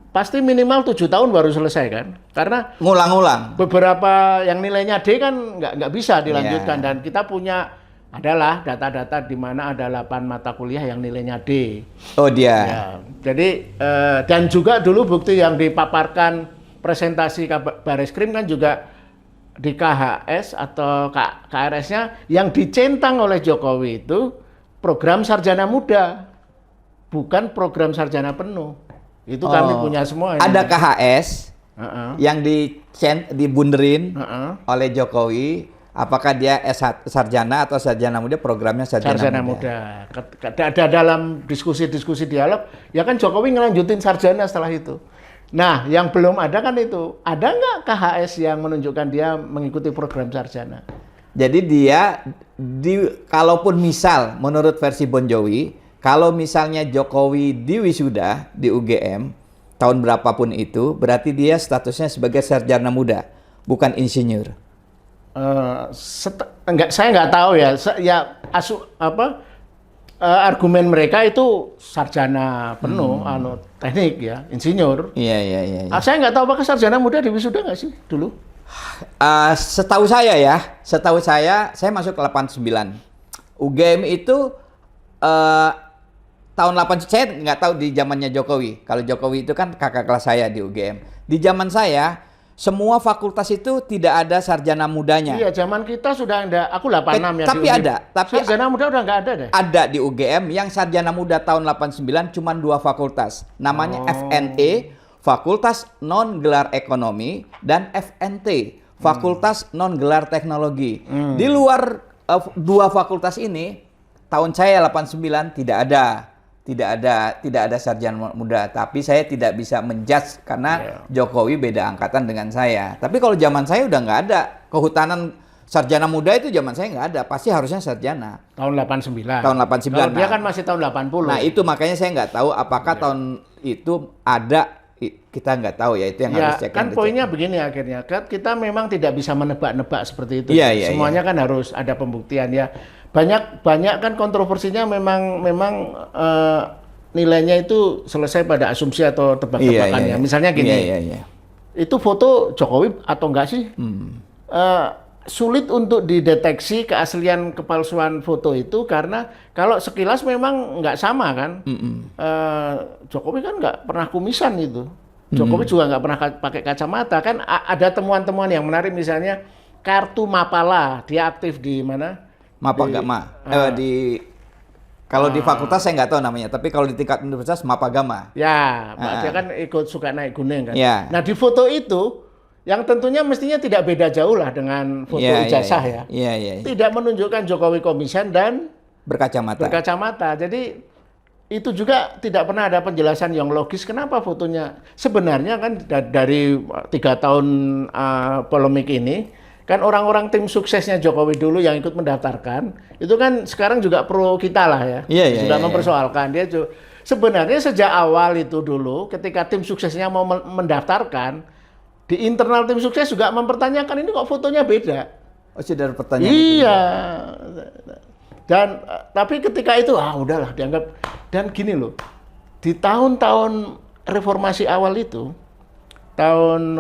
pasti minimal 7 tahun baru selesai kan? Karena ngulang-ngulang. Beberapa yang nilainya D kan nggak bisa dilanjutkan dan kita punya adalah data-data di mana ada 8 mata kuliah yang nilainya D. Oh dia. Ya, jadi dan juga dulu bukti yang dipaparkan presentasi Bareskrim kan juga di KHS atau KRS-nya yang dicentang oleh Jokowi itu program sarjana muda, bukan program sarjana penuh. Itu kami punya semua. Ada KHS yang dibunderin oleh Jokowi. Apakah dia S1 sarjana atau sarjana muda? Programnya sarjana muda. Ada dalam diskusi-diskusi dialog, ya kan Jokowi ngelanjutin sarjana setelah itu. Nah, yang belum ada kan itu. Ada nggak KHS yang menunjukkan dia mengikuti program sarjana? Jadi dia, kalaupun misal menurut versi Bon Jovi, kalau misalnya Jokowi diwisuda di UGM, tahun berapapun itu, berarti dia statusnya sebagai sarjana muda, bukan insinyur. Saya nggak tahu ya. Argumen mereka itu sarjana penuh, teknik ya, insinyur. Iya. Saya nggak tahu apakah sarjana muda diwisuda nggak sih dulu? Setahu saya masuk ke 89. UGM itu tahun 8, saya nggak tahu di zamannya Jokowi. Kalau Jokowi itu kan kakak kelas saya di UGM. Di zaman saya, semua fakultas itu tidak ada sarjana mudanya. Iya, zaman kita sudah ada. Aku 86 ya. Tapi ada. Tapi sarjana muda udah nggak ada deh. Ada di UGM yang sarjana muda tahun 89 cuma 2 fakultas. Namanya FNE, Fakultas Non Gelar Ekonomi, dan FNT, Fakultas Non Gelar Teknologi. Di luar 2 fakultas ini, tahun saya 89 tidak ada sarjana muda, tapi saya tidak bisa menjudge karena Jokowi beda angkatan dengan saya. Tapi kalau zaman saya udah nggak ada kehutanan sarjana muda itu, zaman saya nggak ada, pasti harusnya sarjana. Tahun 89. Tahun 89. Kalau dia kan masih tahun 80. Nah itu makanya saya nggak tahu apakah tahun itu ada, kita nggak tahu ya, itu yang harus cek. Kan poinnya begini akhirnya, kan kita memang tidak bisa menebak-nebak seperti itu. Semuanya kan harus ada pembuktian ya. Banyak kan kontroversinya memang nilainya itu selesai pada asumsi atau tebak-tebakannya. Misalnya gini, itu foto Jokowi atau enggak sih? Sulit untuk dideteksi keaslian kepalsuan foto itu karena kalau sekilas memang nggak sama kan. Jokowi kan nggak pernah kumisan itu. Jokowi juga nggak pernah pakai kacamata kan. Ada temuan-temuan yang menarik, misalnya kartu Mapala, dia aktif di mana? Mapagama. Kalau di fakultas saya nggak tahu namanya, tapi kalau di tingkat universitas Mapagama. Ya, dia kan suka naik gunung kan. Nah, di foto itu yang tentunya mestinya tidak beda jauh lah dengan foto ijazah ya. Tidak menunjukkan Jokowi komisan dan berkacamata. Jadi itu juga tidak pernah ada penjelasan yang logis kenapa fotonya. Sebenarnya kan dari 3 tahun polemik ini, kan orang-orang tim suksesnya Jokowi dulu yang ikut mendaftarkan, itu kan sekarang juga pro kita lah ya. Sudah mempersoalkan. Dia sebenarnya sejak awal itu dulu, ketika tim suksesnya mau mendaftarkan, di internal tim sukses juga mempertanyakan, ini kok fotonya beda. Oh, sudah ada pertanyaan. Iya. Dan tapi ketika itu udahlah dianggap. Dan gini loh, di tahun-tahun reformasi awal itu, tahun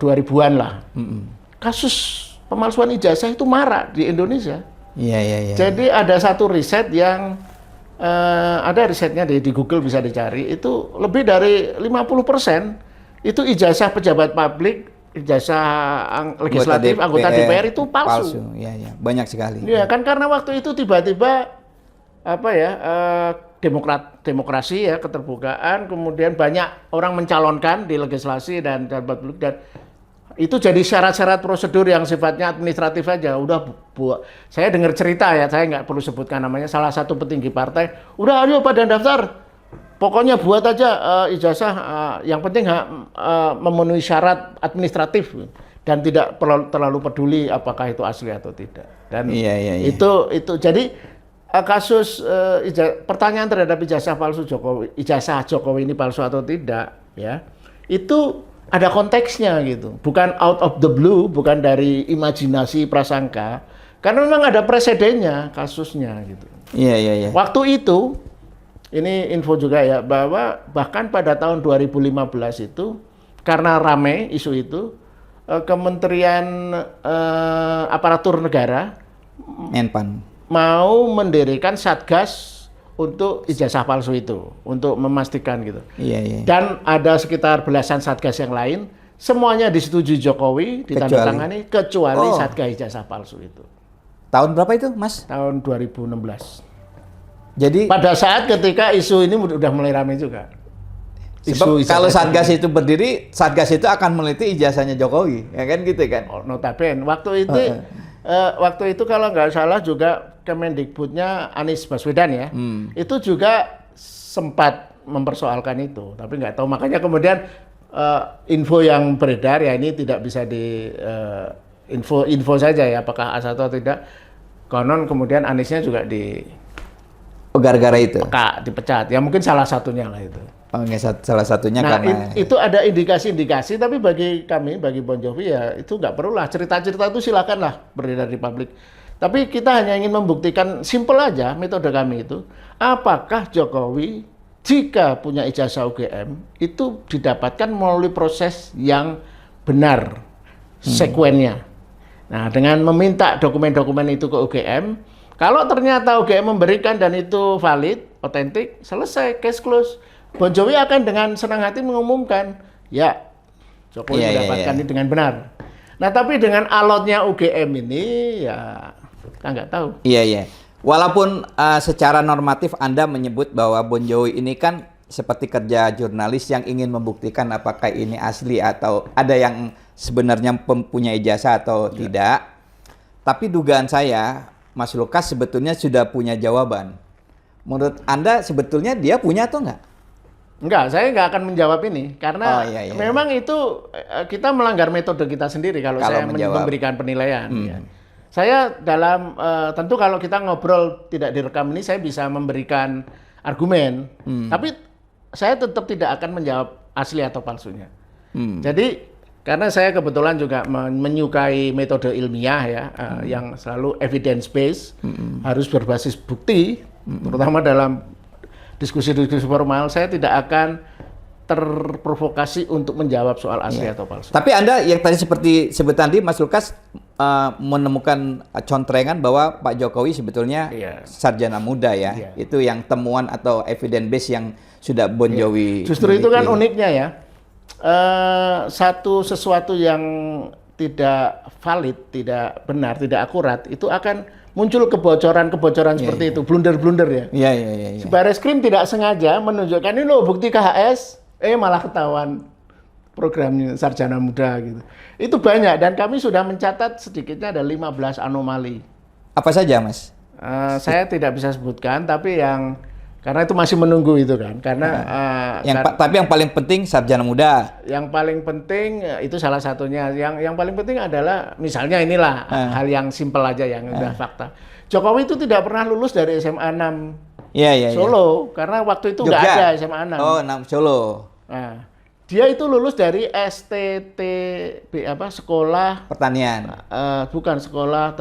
2000-an lah, kasus pemalsuan ijazah itu marak di Indonesia. Iya, iya, iya. Jadi ada satu riset yang ada risetnya di Google bisa dicari, itu lebih dari 50% itu ijazah pejabat publik, ijazah legislatif, anggota DPR itu palsu. Iya, iya. Banyak sekali. Iya, kan karena waktu itu tiba-tiba apa ya, demokrasi ya, keterbukaan, kemudian banyak orang mencalonkan di legislasi dan publik, dan itu jadi syarat-syarat prosedur yang sifatnya administratif aja. Udah saya dengar cerita ya, saya nggak perlu sebutkan namanya, salah satu petinggi partai, udah ayo pada daftar, pokoknya buat aja ijazah, yang penting memenuhi syarat administratif dan tidak terlalu peduli apakah itu asli atau tidak. Dan iya, iya, iya. itu jadi kasus pertanyaan terhadap ijazah Jokowi ini palsu atau tidak, ya itu ada konteksnya gitu, bukan out of the blue, bukan dari imajinasi prasangka, karena memang ada presidennya kasusnya gitu. Iya, iya, iya. Waktu itu, ini info juga ya, bahwa bahkan pada tahun 2015 itu, karena rame isu itu, Kementerian Aparatur Negara Menpan mau mendirikan satgas untuk ijazah palsu itu, untuk memastikan gitu. Iya, iya. Dan ada sekitar belasan satgas yang lain, semuanya disetujui Jokowi, ditandatangani, kecuali satgas ijazah palsu itu. Tahun berapa itu, Mas? Tahun 2016. Jadi Pada saat ketika isu ini udah mulai ramai juga. sebab Isu kalau ijazah satgas itu berdiri, satgas itu akan meneliti ijazahnya Jokowi, ya kan gitu kan? notabene waktu itu kalau nggak salah juga Kemendikbudnya Anies Baswedan ya, itu juga sempat mempersoalkan itu, tapi nggak tahu, makanya kemudian info yang beredar ya ini tidak bisa di info saja ya, apakah asal atau tidak. Konon kemudian Aniesnya juga Gara-gara itu. dipecat, ya mungkin salah satunya lah itu. Salah satunya Nah, karena itu ada indikasi-indikasi, tapi bagi kami, bagi Bon Jovi ya itu nggak perlu lah, cerita-cerita itu silakanlah beredar di publik. Tapi kita hanya ingin membuktikan, simple aja metode kami itu, apakah Jokowi jika punya ijazah UGM itu didapatkan melalui proses yang benar, sekuennya. Nah, dengan meminta dokumen-dokumen itu ke UGM, kalau ternyata UGM memberikan dan itu valid, otentik, selesai, case close. Bon Jovi akan dengan senang hati mengumumkan, ya Jokowi mendapatkan ini dengan benar. Nah, tapi dengan alotnya UGM ini, ya kita nggak tahu. Iya, iya. Walaupun secara normatif Anda menyebut bahwa Bon Jovi ini kan seperti kerja jurnalis yang ingin membuktikan apakah ini asli atau ada yang sebenarnya mempunyai ijazah atau tidak. Tapi dugaan saya, Mas Lukas sebetulnya sudah punya jawaban. Menurut Anda sebetulnya dia punya atau enggak? Enggak, saya nggak akan menjawab ini karena iya. memang itu kita melanggar metode kita sendiri kalau saya memberikan penilaian. Ya. Saya dalam tentu kalau kita ngobrol tidak direkam ini saya bisa memberikan argumen, tapi saya tetap tidak akan menjawab asli atau palsunya. Jadi karena saya kebetulan juga menyukai metode ilmiah ya, yang selalu evidence based, harus berbasis bukti, terutama dalam diskusi-diskusi formal, saya tidak akan terprovokasi untuk menjawab soal asli atau palsu. Tapi Anda yang tadi seperti sebut tadi, Mas Lukas menemukan contrengan bahwa Pak Jokowi sebetulnya sarjana muda ya. Itu yang temuan atau evidence base yang sudah Bon Jovi Justru miliki. Itu kan uniknya ya. Sesuatu yang tidak valid, tidak benar, tidak akurat, itu akan muncul kebocoran-kebocoran seperti itu, blunder-blunder ya. Iya. Barreskrim tidak sengaja menunjukkan ini loh bukti KHS, malah ketahuan programnya sarjana muda gitu. Itu banyak dan kami sudah mencatat sedikitnya ada 15 anomali. Apa saja, Mas? Saya tidak bisa sebutkan, tapi karena itu masih menunggu itu kan, karena tapi yang paling penting sarjana muda. Yang paling penting itu salah satunya. Yang paling penting adalah misalnya inilah hal yang simpel aja yang udah fakta. Jokowi itu tidak pernah lulus dari SMA 6 Solo karena waktu itu nggak ada SMA 6. Oh, 6 Solo. Nah, dia itu lulus dari sekolah pertanian. Bukan sekolah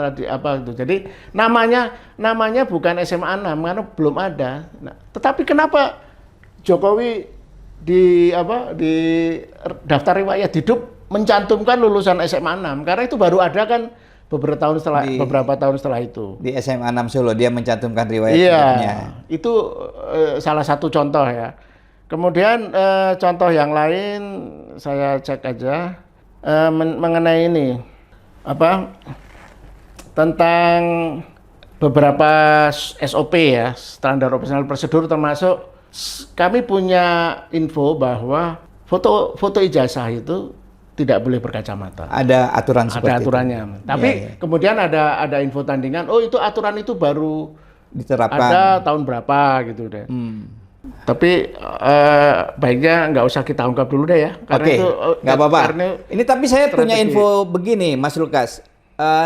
itu. Jadi namanya bukan SMA 6 karena belum ada. Nah, tetapi kenapa Jokowi di daftar riwayat hidup mencantumkan lulusan SMA 6 karena itu baru ada kan beberapa tahun setelah itu. Di SMA 6 Solo dia mencantumkan riwayat Iya, hidupnya. itu salah satu contoh ya. Kemudian contoh yang lain saya cek aja mengenai ini tentang beberapa SOP ya, standar operasional prosedur, termasuk kami punya info bahwa foto ijazah itu tidak boleh berkacamata. Ada aturan seperti Ada aturannya. itu. Tapi Iya, iya. kemudian ada info tandingan, oh itu aturan itu baru Diterapkan. ada tahun berapa gitu deh. Tapi baiknya nggak usah kita ungkap dulu deh ya. Karena Oke, itu nggak apa-apa. karena Ini tapi saya punya strategi. info begini, Mas Lukas.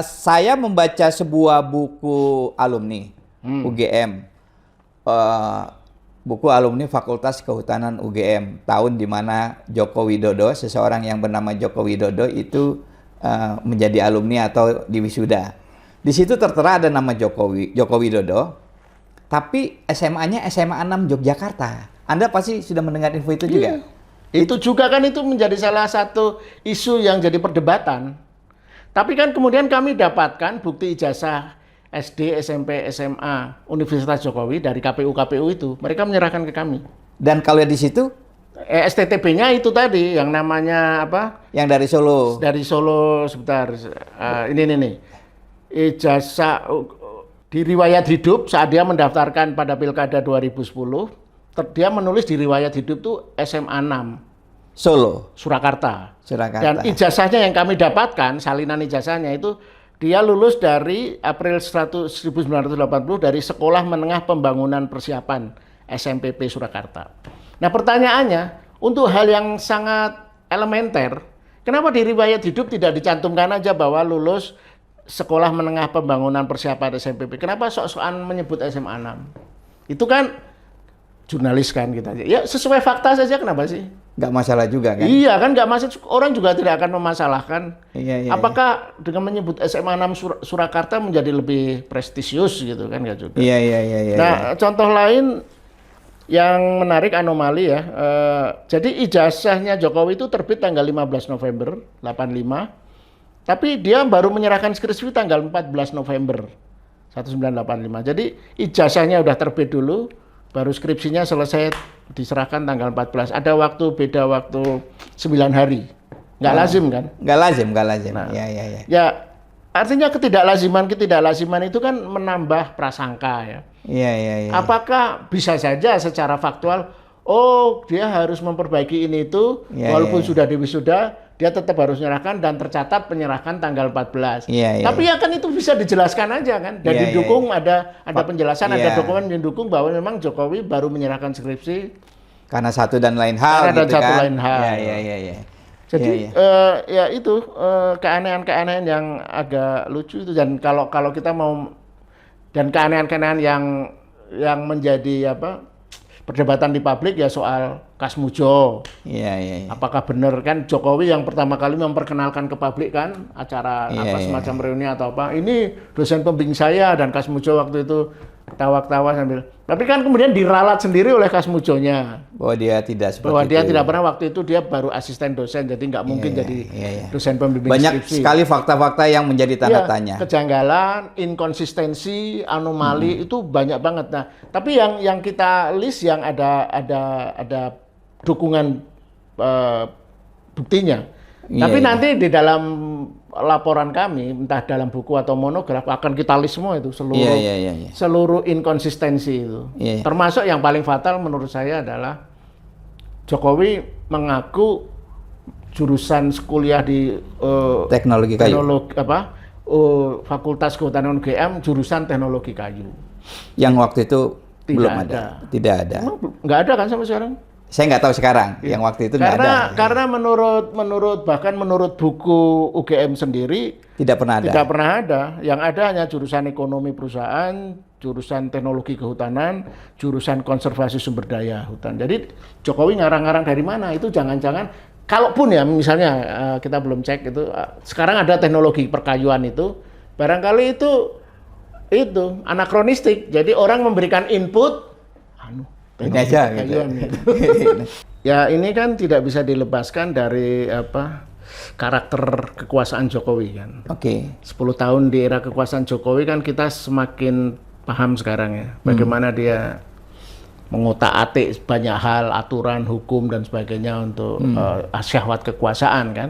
Saya membaca sebuah buku alumni UGM, buku alumni Fakultas Kehutanan UGM, tahun di mana Joko Widodo, seseorang yang bernama Joko Widodo itu menjadi alumni atau diwisuda. Di situ tertera ada nama Joko Widodo, tapi SMA-nya SMA 6 Yogyakarta. Anda pasti sudah mendengar info itu juga? Itu juga kan itu menjadi salah satu isu yang jadi perdebatan. Tapi kan kemudian kami dapatkan bukti ijazah SD, SMP, SMA Universitas Jokowi dari KPU itu. Mereka menyerahkan ke kami. Dan kalau di situ STTB-nya itu tadi yang namanya apa? yang dari Solo. Dari Solo sebentar. Ini nih. Ijazah di riwayat hidup saat dia mendaftarkan pada Pilkada 2010, dia menulis di riwayat hidup tuh SMA 6 Solo, Surakarta. Surakarta. Dan ijazahnya yang kami dapatkan, salinan ijazahnya itu dia lulus dari April 1980 dari Sekolah Menengah Pembangunan Persiapan SMPP Surakarta. Nah pertanyaannya, untuk hal yang sangat elementer, kenapa di riwayat hidup tidak dicantumkan aja bahwa lulus Sekolah Menengah Pembangunan Persiapan SMPP? Kenapa sok-sokan menyebut SMA 6? Itu kan jurnalis kan kita aja. Ya sesuai fakta saja, kenapa sih? Nggak masalah juga kan? Iya kan, nggak masuk, orang juga tidak akan memasalahkan. Iya, Apakah dengan menyebut SMA 6 Surakarta menjadi lebih prestisius gitu kan, nggak juga. Iya. Nah, contoh lain yang menarik anomali ya, jadi ijazahnya Jokowi itu terbit tanggal 15 November 85, tapi dia baru menyerahkan skripsi tanggal 14 November 1985. Jadi ijazahnya udah terbit dulu, baru skripsinya selesai diserahkan tanggal 14. Ada beda waktu 9 hari. Nggak lazim kan? Nggak lazim. Nah, Iya. Ya, artinya ketidaklaziman itu kan menambah prasangka ya. Iya. Apakah bisa saja secara faktual, oh dia harus memperbaiki ini itu, walaupun sudah diwisuda, dia tetap harus menyerahkan dan tercatat penyerahan tanggal 14. Iya. Tapi ya kan itu bisa dijelaskan aja kan, dan didukung ada penjelasan, ada dokumen mendukung bahwa memang Jokowi baru menyerahkan skripsi karena satu dan lain hal karena gitu satu kan? lain hal. Iya. Jadi ya itu keanehan-keanehan yang agak lucu itu, dan kalau kita mau, dan keanehan-keanehan yang menjadi perdebatan di publik ya soal Kasmujo. Iya. Apakah benar kan Jokowi yang pertama kali memperkenalkan ke publik kan acara semacam reuni atau apa. Ini dosen pembimbing saya, dan Kasmujo waktu itu tawa-tawa sambil. Tapi kan kemudian diralat sendiri oleh Kasmujonya. Bahwa dia tidak seperti Bahwa dia itu. tidak pernah, waktu itu dia baru asisten dosen, jadi nggak mungkin jadi dosen pembimbing Banyak skripsi. sekali fakta-fakta yang menjadi tanda tanya. Kejanggalan, inkonsistensi, anomali itu banyak banget. Nah, tapi yang kita list yang ada dukungan buktinya. Tapi nanti di dalam laporan kami, entah dalam buku atau monograf, akan kita list semua itu seluruh inkonsistensi itu. Termasuk yang paling fatal menurut saya adalah Jokowi mengaku jurusan kuliah di teknologi kayu. Fakultas Kehutanan UGM jurusan teknologi kayu. Yang waktu itu belum ada. Tidak ada. Nggak ada kan sampai sekarang? Saya nggak tahu sekarang. Yang waktu itu nggak ada. Karena menurut buku UGM sendiri tidak pernah ada. Yang ada hanya jurusan ekonomi perusahaan, jurusan teknologi kehutanan, jurusan konservasi sumber daya hutan. Jadi Jokowi ngarang-ngarang dari mana? Itu jangan-jangan, kalaupun ya misalnya kita belum cek itu, sekarang ada teknologi perkayuan itu, barangkali itu anakronistik. Jadi orang memberikan input, Ini aja gitu. Ya ini kan tidak bisa dilepaskan dari karakter kekuasaan Jokowi kan. Oke. 10 tahun di era kekuasaan Jokowi kan kita semakin paham sekarang ya bagaimana dia mengotak-atik banyak hal, aturan, hukum dan sebagainya untuk syahwat kekuasaan kan.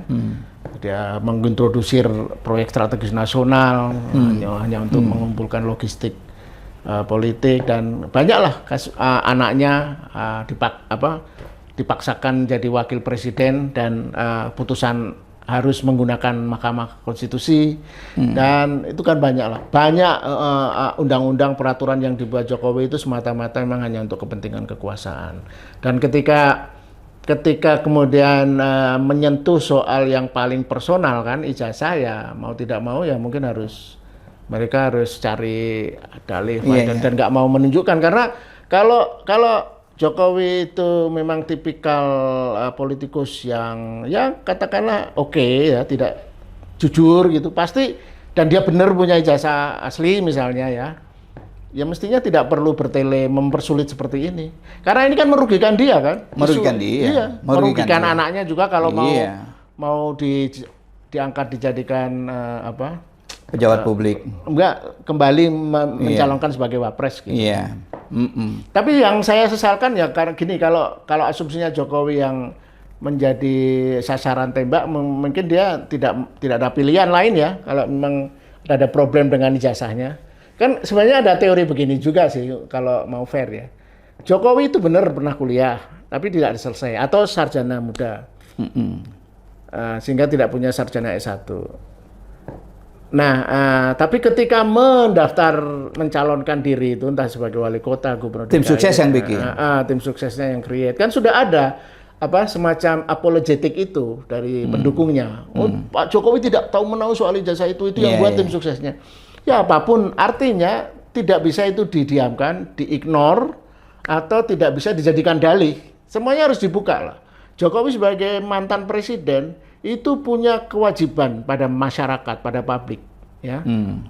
Dia mengintrodusir proyek strategis nasional hanya untuk mengumpulkan logistik politik dan banyaklah anaknya dipaksakan jadi wakil presiden dan putusan harus menggunakan Mahkamah Konstitusi dan itu kan banyak undang-undang peraturan yang dibuat Jokowi itu semata-mata memang hanya untuk kepentingan kekuasaan. Dan ketika kemudian menyentuh soal yang paling personal kan ijazah ya mau tidak mau ya mungkin mereka harus cari dalih dan nggak mau menunjukkan karena kalau Jokowi itu memang tipikal politikus yang ya katakanlah tidak jujur gitu pasti dan dia benar punya ijazah asli misalnya ya mestinya tidak perlu bertele mempersulit seperti ini karena ini kan merugikan dia kan merugikan anaknya juga kalau mau diangkat dijadikan pejabat publik kembali mencalonkan sebagai wapres gitu. Tapi yang saya sesalkan ya karena gini kalau asumsinya Jokowi yang menjadi sasaran tembak mungkin dia tidak ada pilihan lain ya kalau memang ada problem dengan ijazahnya. Kan sebenarnya ada teori begini juga sih kalau mau fair ya. Jokowi itu benar pernah kuliah tapi tidak selesai atau sarjana muda. Sehingga tidak punya sarjana S1. Nah, tapi ketika mencalonkan diri itu entah sebagai wali kota, gubernur tim sukses yang bikin, tim suksesnya yang create kan sudah ada semacam apologetik itu dari pendukungnya. Pak Jokowi tidak tahu menahu soal ijazah itu yang buat tim suksesnya. Ya apapun artinya tidak bisa itu didiamkan, diignore atau tidak bisa dijadikan dalih. Semuanya harus dibuka lah. Jokowi sebagai mantan presiden itu punya kewajiban pada masyarakat, pada publik, ya,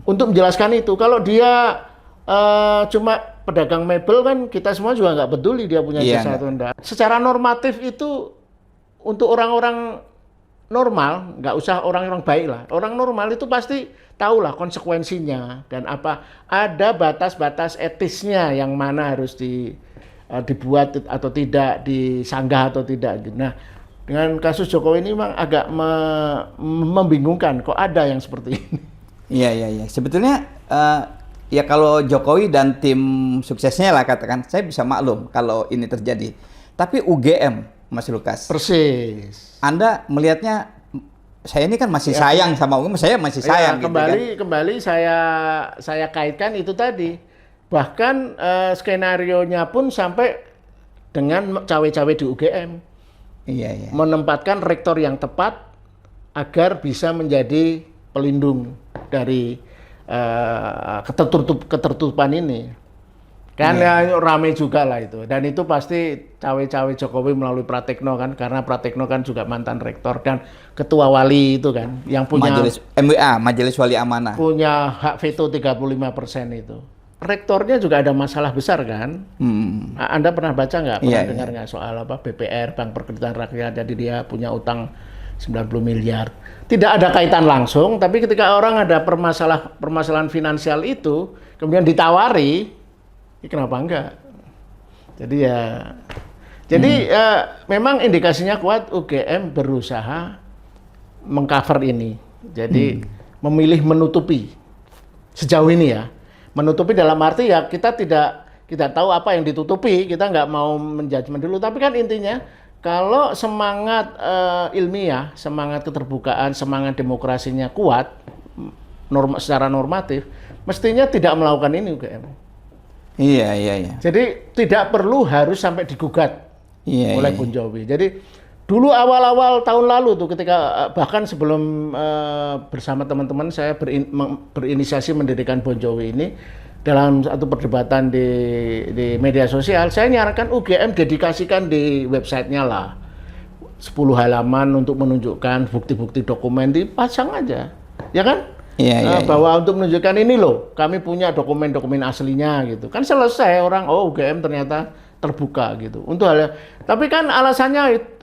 untuk menjelaskan itu. Kalau dia cuma pedagang mebel kan kita semua juga nggak peduli dia punya jasa atau enggak. Secara normatif itu untuk orang-orang normal, nggak usah orang-orang baik lah. Orang normal itu pasti tahulah konsekuensinya dan ada batas-batas etisnya yang mana harus dibuat atau tidak, disanggah atau tidak. Nah, dengan kasus Jokowi ini memang agak membingungkan, kok ada yang seperti ini. Iya. Sebetulnya ya kalau Jokowi dan tim suksesnya lah katakan, saya bisa maklum kalau ini terjadi. Tapi UGM, Mas Lukas. Persis. Anda melihatnya, saya ini kan masih sayang sama UGM, saya masih sayang. Kembali saya kaitkan itu tadi. Bahkan skenarionya pun sampai dengan cawe-cawe di UGM. Iya. Menempatkan rektor yang tepat agar bisa menjadi pelindung dari ketertutupan ini. Kan ramai juga lah itu. Dan itu pasti cawe-cawe Jokowi melalui Pratekno kan, karena Pratekno kan juga mantan rektor dan ketua wali itu kan, yang punya Majelis Wali Amanah. Punya hak veto 35% itu. Rektornya juga ada masalah besar kan. Anda pernah baca nggak? Pernah dengar nggak soal BPR, Bank Perkreditan Rakyat, jadi dia punya utang 90 miliar. Tidak ada kaitan langsung, tapi ketika orang ada permasalahan finansial itu, kemudian ditawari, kenapa enggak? Jadi memang indikasinya kuat UGM berusaha mengcover ini. Jadi memilih menutupi sejauh ini ya. Menutupi dalam arti ya kita tidak tahu apa yang ditutupi, kita nggak mau menjudgment dulu. Tapi kan intinya kalau semangat ilmiah, semangat keterbukaan, semangat demokrasinya kuat, secara normatif, mestinya tidak melakukan ini UGM. Iya. Jadi tidak perlu harus sampai digugat oleh Bon Jovi. Jadi dulu awal-awal tahun lalu tuh ketika bahkan sebelum bersama teman-teman saya berinisiasi mendirikan Bon Jovi ini, dalam satu perdebatan di media sosial saya nyarankan UGM dedikasikan di websitenya lah 10 halaman untuk menunjukkan bukti-bukti dokumen, dipasang aja ya kan. Bahwa untuk menunjukkan ini loh kami punya dokumen-dokumen aslinya gitu kan, selesai orang UGM ternyata terbuka gitu. Untuk hal, tapi kan alasannya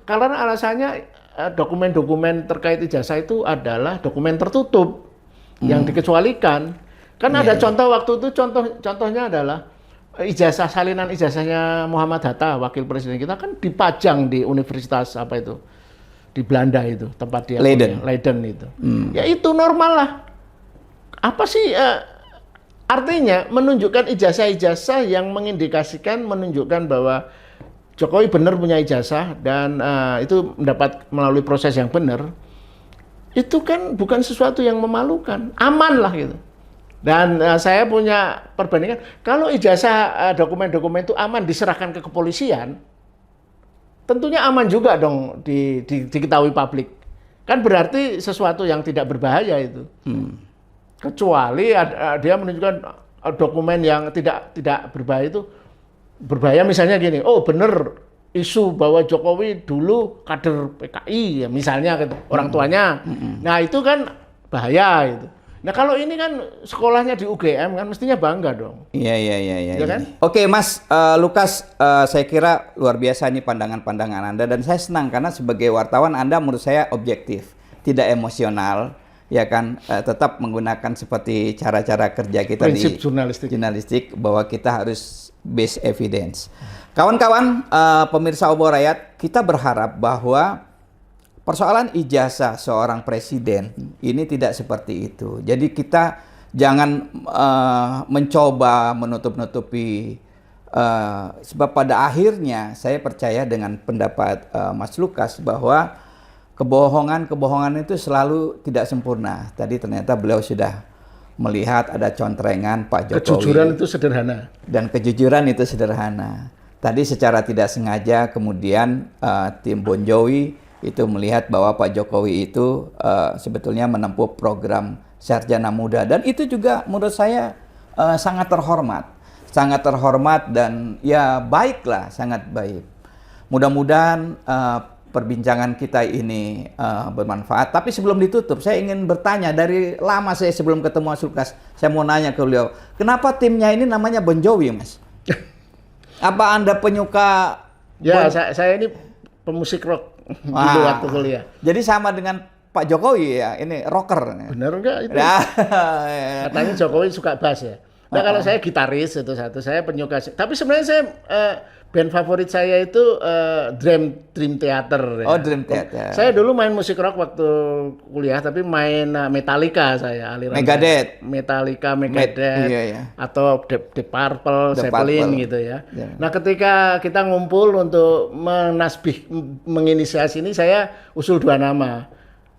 dokumen-dokumen terkait ijazah itu adalah dokumen tertutup yang dikecualikan. Kan ada contoh waktu itu, contohnya adalah salinan ijazahnya Muhammad Hatta, wakil presiden kita, kan dipajang di universitas apa itu di Belanda itu, tempat dia Leiden itu. Ya itu normal lah. Apa sih artinya menunjukkan ijazah-ijazah yang menunjukkan bahwa Jokowi benar punya ijazah dan itu mendapat melalui proses yang benar. Itu kan bukan sesuatu yang memalukan, aman lah gitu. Dan saya punya perbandingan, kalau ijazah dokumen-dokumen itu aman diserahkan ke kepolisian, tentunya aman juga dong diketahui publik. Kan berarti sesuatu yang tidak berbahaya itu. Kecuali dia menunjukkan dokumen yang tidak berbahaya itu berbahaya, misalnya gini, oh bener isu bahwa Jokowi dulu kader PKI ya, misalnya gitu, orang tuanya. Nah itu kan bahaya itu. Nah kalau ini kan sekolahnya di UGM kan mestinya bangga dong. Iya. Ya kan? Oke Mas Lukas, saya kira luar biasa nih pandangan-pandangan Anda, dan saya senang karena sebagai wartawan Anda menurut saya objektif, tidak emosional, ya kan, tetap menggunakan seperti cara-cara kerja kita prinsip di jurnalistik bahwa kita harus base evidence. Kawan-kawan pemirsa Obor Rakyat, kita berharap bahwa persoalan ijazah seorang presiden ini tidak seperti itu. Jadi kita jangan mencoba menutup-nutupi, sebab pada akhirnya saya percaya dengan pendapat Mas Lukas bahwa kebohongan itu selalu tidak sempurna. Tadi ternyata beliau sudah melihat ada contrengan Pak Jokowi. Kejujuran itu sederhana. Dan kejujuran itu sederhana. Tadi secara tidak sengaja kemudian tim Bon Jovi itu melihat bahwa Pak Jokowi itu sebetulnya menempuh program sarjana muda, dan itu juga menurut saya sangat terhormat dan ya baiklah, sangat baik. Mudah-mudahan perbincangan kita ini bermanfaat. Tapi sebelum ditutup, saya ingin bertanya, dari lama saya sebelum ketemu Mas Lukas, saya mau nanya ke beliau, kenapa timnya ini namanya Bon Jovi, Mas? Apa Anda penyuka? Ya, saya ini pemusik rock. Dulu waktu kuliah. Jadi sama dengan Pak Jokowi ya, ini rocker. Bener enggak itu? Katanya Jokowi suka bass ya. Nah kalau saya gitaris itu satu, saya penyuka. Tapi sebenarnya saya band favorit saya itu Dream Theater. Ya. Oh, Dream Theater. Saya dulu main musik rock waktu kuliah, tapi main Metallica saya, aliran Megadeth. Metallica, iya. atau The Purple, Zeppelin gitu ya. Yeah. Nah ketika kita ngumpul untuk menginisiasi ini, saya usul 2 nama.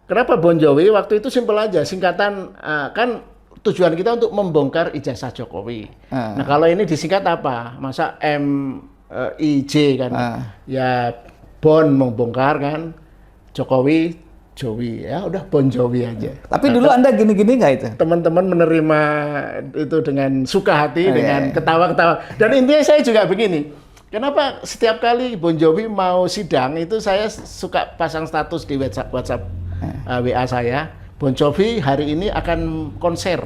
Kenapa Bon Jovi? Waktu itu simpel aja, singkatan kan tujuan kita untuk membongkar ijazah Jokowi. Nah kalau ini disingkat apa? Masa IJ kan? Ya Bon membongkar kan, Jokowi Jowi, ya udah Bon Jovi aja. Tapi dulu Anda gini-gini nggak itu? Teman-teman menerima itu dengan suka hati, dengan ketawa-ketawa. Dan intinya saya juga begini, kenapa setiap kali Bon Jovi mau sidang itu saya suka pasang status di WhatsApp WA saya, Bon Jovi hari ini akan konser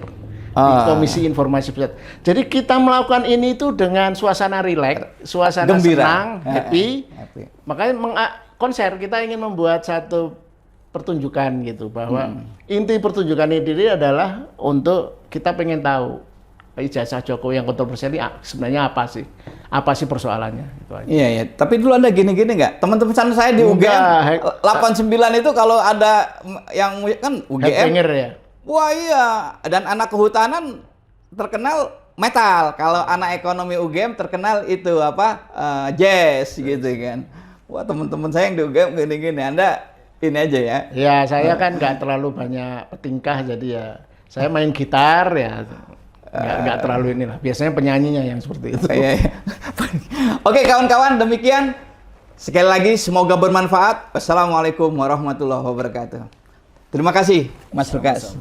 di Komisi Informasi Pusat. Jadi kita melakukan ini itu dengan suasana rileks, suasana gembira, senang, happy. Makanya konser kita ingin membuat satu pertunjukan gitu, bahwa inti pertunjukan ini adalah untuk kita pengen tahu ijazah Jokowi yang kontroversial ini sebenarnya apa sih persoalannya gitu aja. Iya. Tapi dulu Anda gini-gini nggak? Teman-teman saya di UGM 89 itu kalau ada yang kan UGM ya. Wah iya, dan anak kehutanan terkenal metal. Kalau anak ekonomi UGM terkenal itu jazz gitu kan. Wah teman-teman saya yang di UGM gini-gini, Anda ini aja ya. Ya saya kan nggak terlalu banyak petingkah, jadi ya saya main gitar ya. Nggak terlalu inilah. Biasanya penyanyinya yang seperti itu. Iya. Oke kawan-kawan, demikian. Sekali lagi semoga bermanfaat. Wassalamualaikum warahmatullahi wabarakatuh. Terima kasih Mas Lukas.